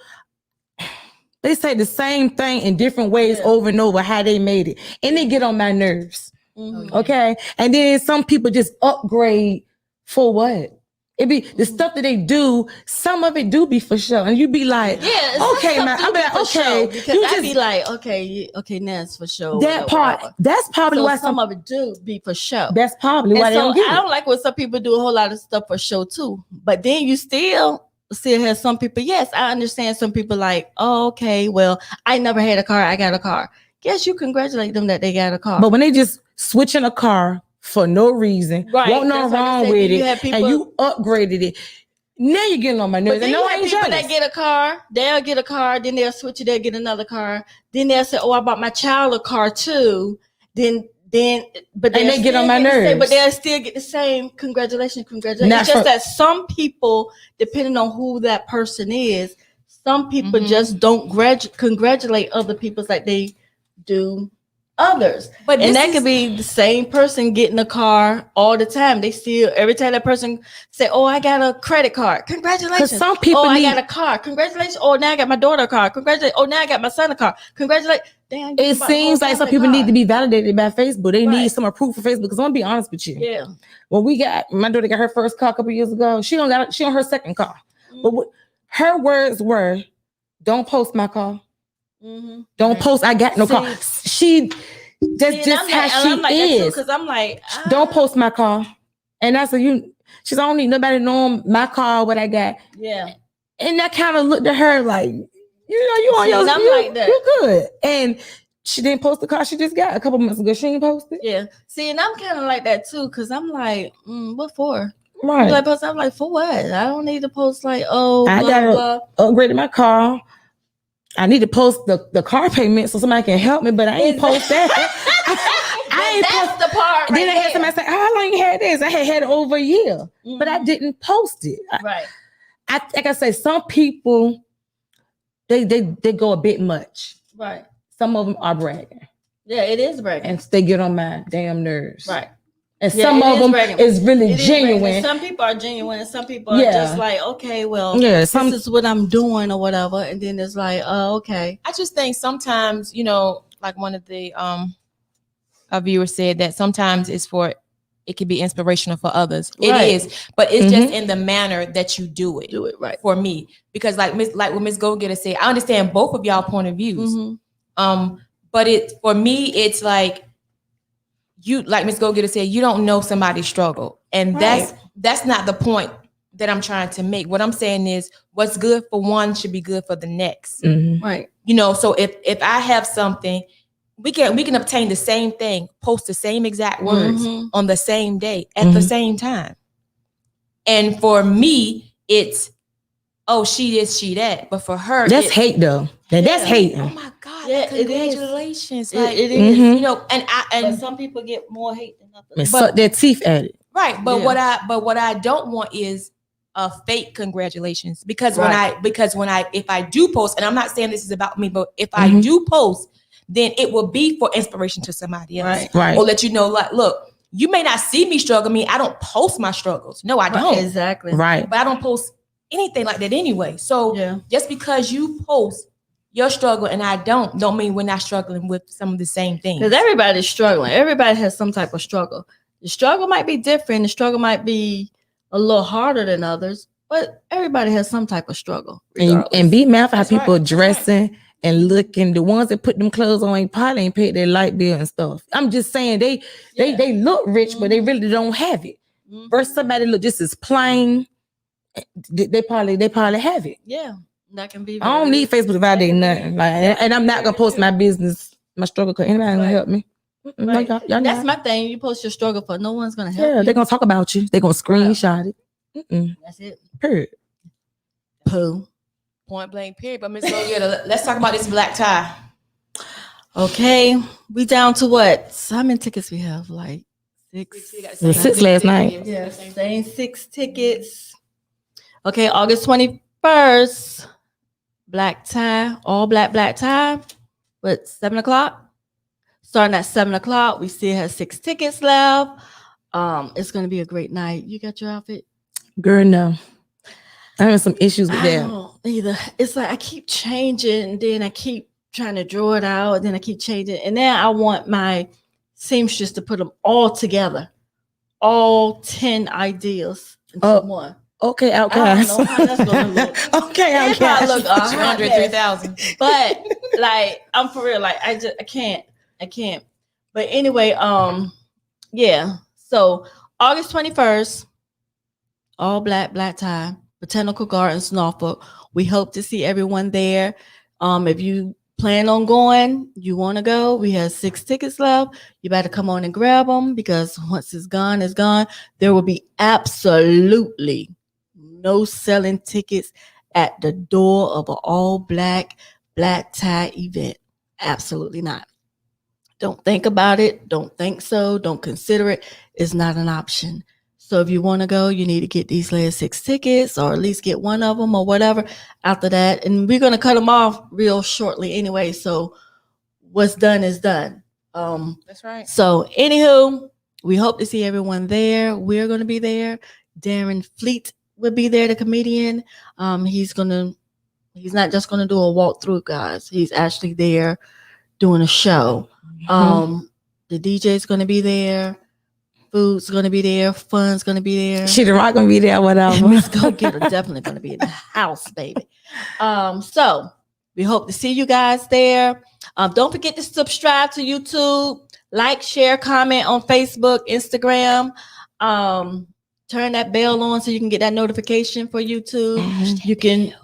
they say the same thing in different ways over and over, how they made it, and they get on my nerves. Okay, and then some people just upgrade for what? It be the stuff that they do. Some of it do be for sure, and you be like, okay, man. I'm like, okay, because I be like, okay, now it's for sure. That part, that's probably why some of it do be for sure. That's probably why they don't get it. I don't like when some people do a whole lot of stuff for show too, but then you still have some people. Yes, I understand. Some people like, oh, okay, well, I never had a car. I got a car. Yes, you congratulate them that they got a car. But when they just switching a car for no reason, won't nothing wrong with it, and you upgraded it, now you're getting on my nerves. But then you have people that get a car, they'll get a car, then they'll switch it, they'll get another car, then they'll say, "Oh, I bought my child a car too." Then they get on my nerves. But they'll still get the same congratulations. It's just that some people, depending on who that person is, some people just don't congratulate other people like they do others. But and that could be the same person getting a car all the time. They still, every time that person say, oh, I got a credit card. Congratulations. Some people I got a car. Congratulations. Oh, now I got my daughter a car. Congratulations. Oh, now I got my son a car. Congratulations. Damn, it seems like some people need to be validated by Facebook. They need some approval for Facebook. Because I'm gonna be honest with you. Yeah. When my daughter got her first car a couple years ago, she on her second car. But her words were, "Don't post my car. Don't post. I got no car." That's just how she is. Because I'm like, don't post my car. And that's she's, I don't need nobody knowing my car, what I got. Yeah. And that kind of looked at her like, you on your, like that. You're good. And she didn't post the car she just got a couple months ago. She didn't post it. Yeah. See, and I'm kind of like that too, because I'm like, what for? Right. I'm like, for what? I don't need to post like, oh, I gotta upgrade my car. I need to post the car payment so somebody can help me, but I ain't post that. That's the part. Then I had somebody say, "How long you had this?" I had it over a year, but I didn't post it. Right. Like I say, some people they go a bit much. Right. Some of them are bragging. Yeah, it is bragging, and they get on my damn nerves. Right. And some of them is really genuine. Some people are genuine, and some people are just like, okay, well, this is what I'm doing or whatever. And then it's like, oh, okay. I just think sometimes, like one of the our viewers said that sometimes it can be inspirational for others. It is, but it's just in the manner that you do it. Do it right for me, because like what Miss Go Getter said, I understand both of y'all point of views. But for me, it's like, you, like Miss Go Getter said, you don't know somebody's struggle. And that's not the point that I'm trying to make. What I'm saying is what's good for one should be good for the next. Right. So if I have something, we can obtain the same thing, post the same exact words on the same day at the same time. And for me, it's, oh, she this, she that. But for her, that's hate though. That's hating. Oh my God! Yeah, congratulations! It is. And some people get more hate than others. And suck their teeth at it. Right, but what I don't want is a fake congratulations, because if I do post, and I'm not saying this is about me, but if I do post, then it will be for inspiration to somebody else, right? Or let you know, like, look, you may not see me struggle. I don't post my struggles. No, I don't. Exactly. Right. But I don't post anything like that anyway. So just because you post your struggle and I don't mean we're not struggling with some of the same things. Because everybody's struggling. Everybody has some type of struggle. The struggle might be different. The struggle might be a little harder than others, but everybody has some type of struggle. And be mad for how people dressing and looking. The ones that put them clothes on probably ain't paid their light bill and stuff. I'm just saying they look rich, but they really don't have it. Versus somebody look just as plain. They probably have it. Yeah. That can be. I don't need Facebook to validate nothing. Like, and I'm not gonna post my business, my struggle, because anybody gonna help me. Right. That's my thing. You post your struggle for no one's gonna help you. They're gonna talk about you. They're gonna screenshot it. That's it. Period. Pooh. Point blank. Period. But Miss Go Getter, let's talk about this black tie. Okay, we down to what? How many tickets we have? Like 6. Six last night. Yes, same 6 tickets. Okay, August 21st. Black tie, all black tie. But 7:00. Starting at 7:00. We still have 6 tickets left. It's gonna be a great night. You got your outfit? Girl, no. I have some issues with that. Either. It's like I keep changing, and then I keep trying to draw it out, and then I keep changing. And then I want my seamstress to put them all together. All 10 ideas into one. Okay, outcast. I don't know how that's gonna look. Okay, outcast. Look 200, 3,000. But like, I'm for real. Like, I can't. But anyway, yeah. So August 21st, all black tie, Botanical Gardens, Norfolk. We hope to see everyone there. If you plan on going, you want to go, we have 6 tickets left. You better come on and grab them, because once it's gone, it's gone. There will be absolutely no selling tickets at the door of an all black tie event. Absolutely not. Don't think about it. Don't think so. Don't consider it. It's not an option. So if you want to go, you need to get these last 6 tickets, or at least get one of them or whatever after that. And we're going to cut them off real shortly anyway. So what's done is done. That's right. So, anywho, we hope to see everyone there. We're going to be there. Darren Fleet will be there, the comedian. He's not just going to do a walkthrough, guys. He's actually there doing a show. The DJ's going to be there. Food's going to be there. Fun's going to be there. Sheedahroc going to be there, whatever. Miss Go Getter definitely going to be in the house, baby. So we hope to see you guys there. Don't forget to subscribe to YouTube, like, share, comment on Facebook, Instagram. Turn that bell on so you can get that notification for YouTube. You can,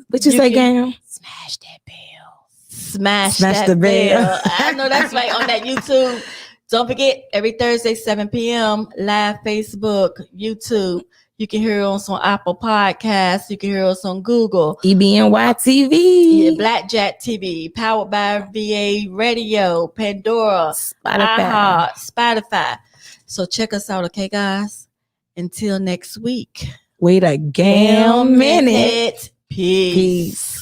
What you say, gang? Smash that bell. Smash the that bell. bell. I know that's right on that YouTube. Don't forget, every Thursday, 7 p.m., live Facebook, YouTube. You can hear us on Apple Podcasts. You can hear us on Google. EBNY TV. Yeah, Blackjack TV, powered by VA Radio, Pandora, Spotify. So check us out, okay, guys? Until next week. Wait a damn minute. Peace.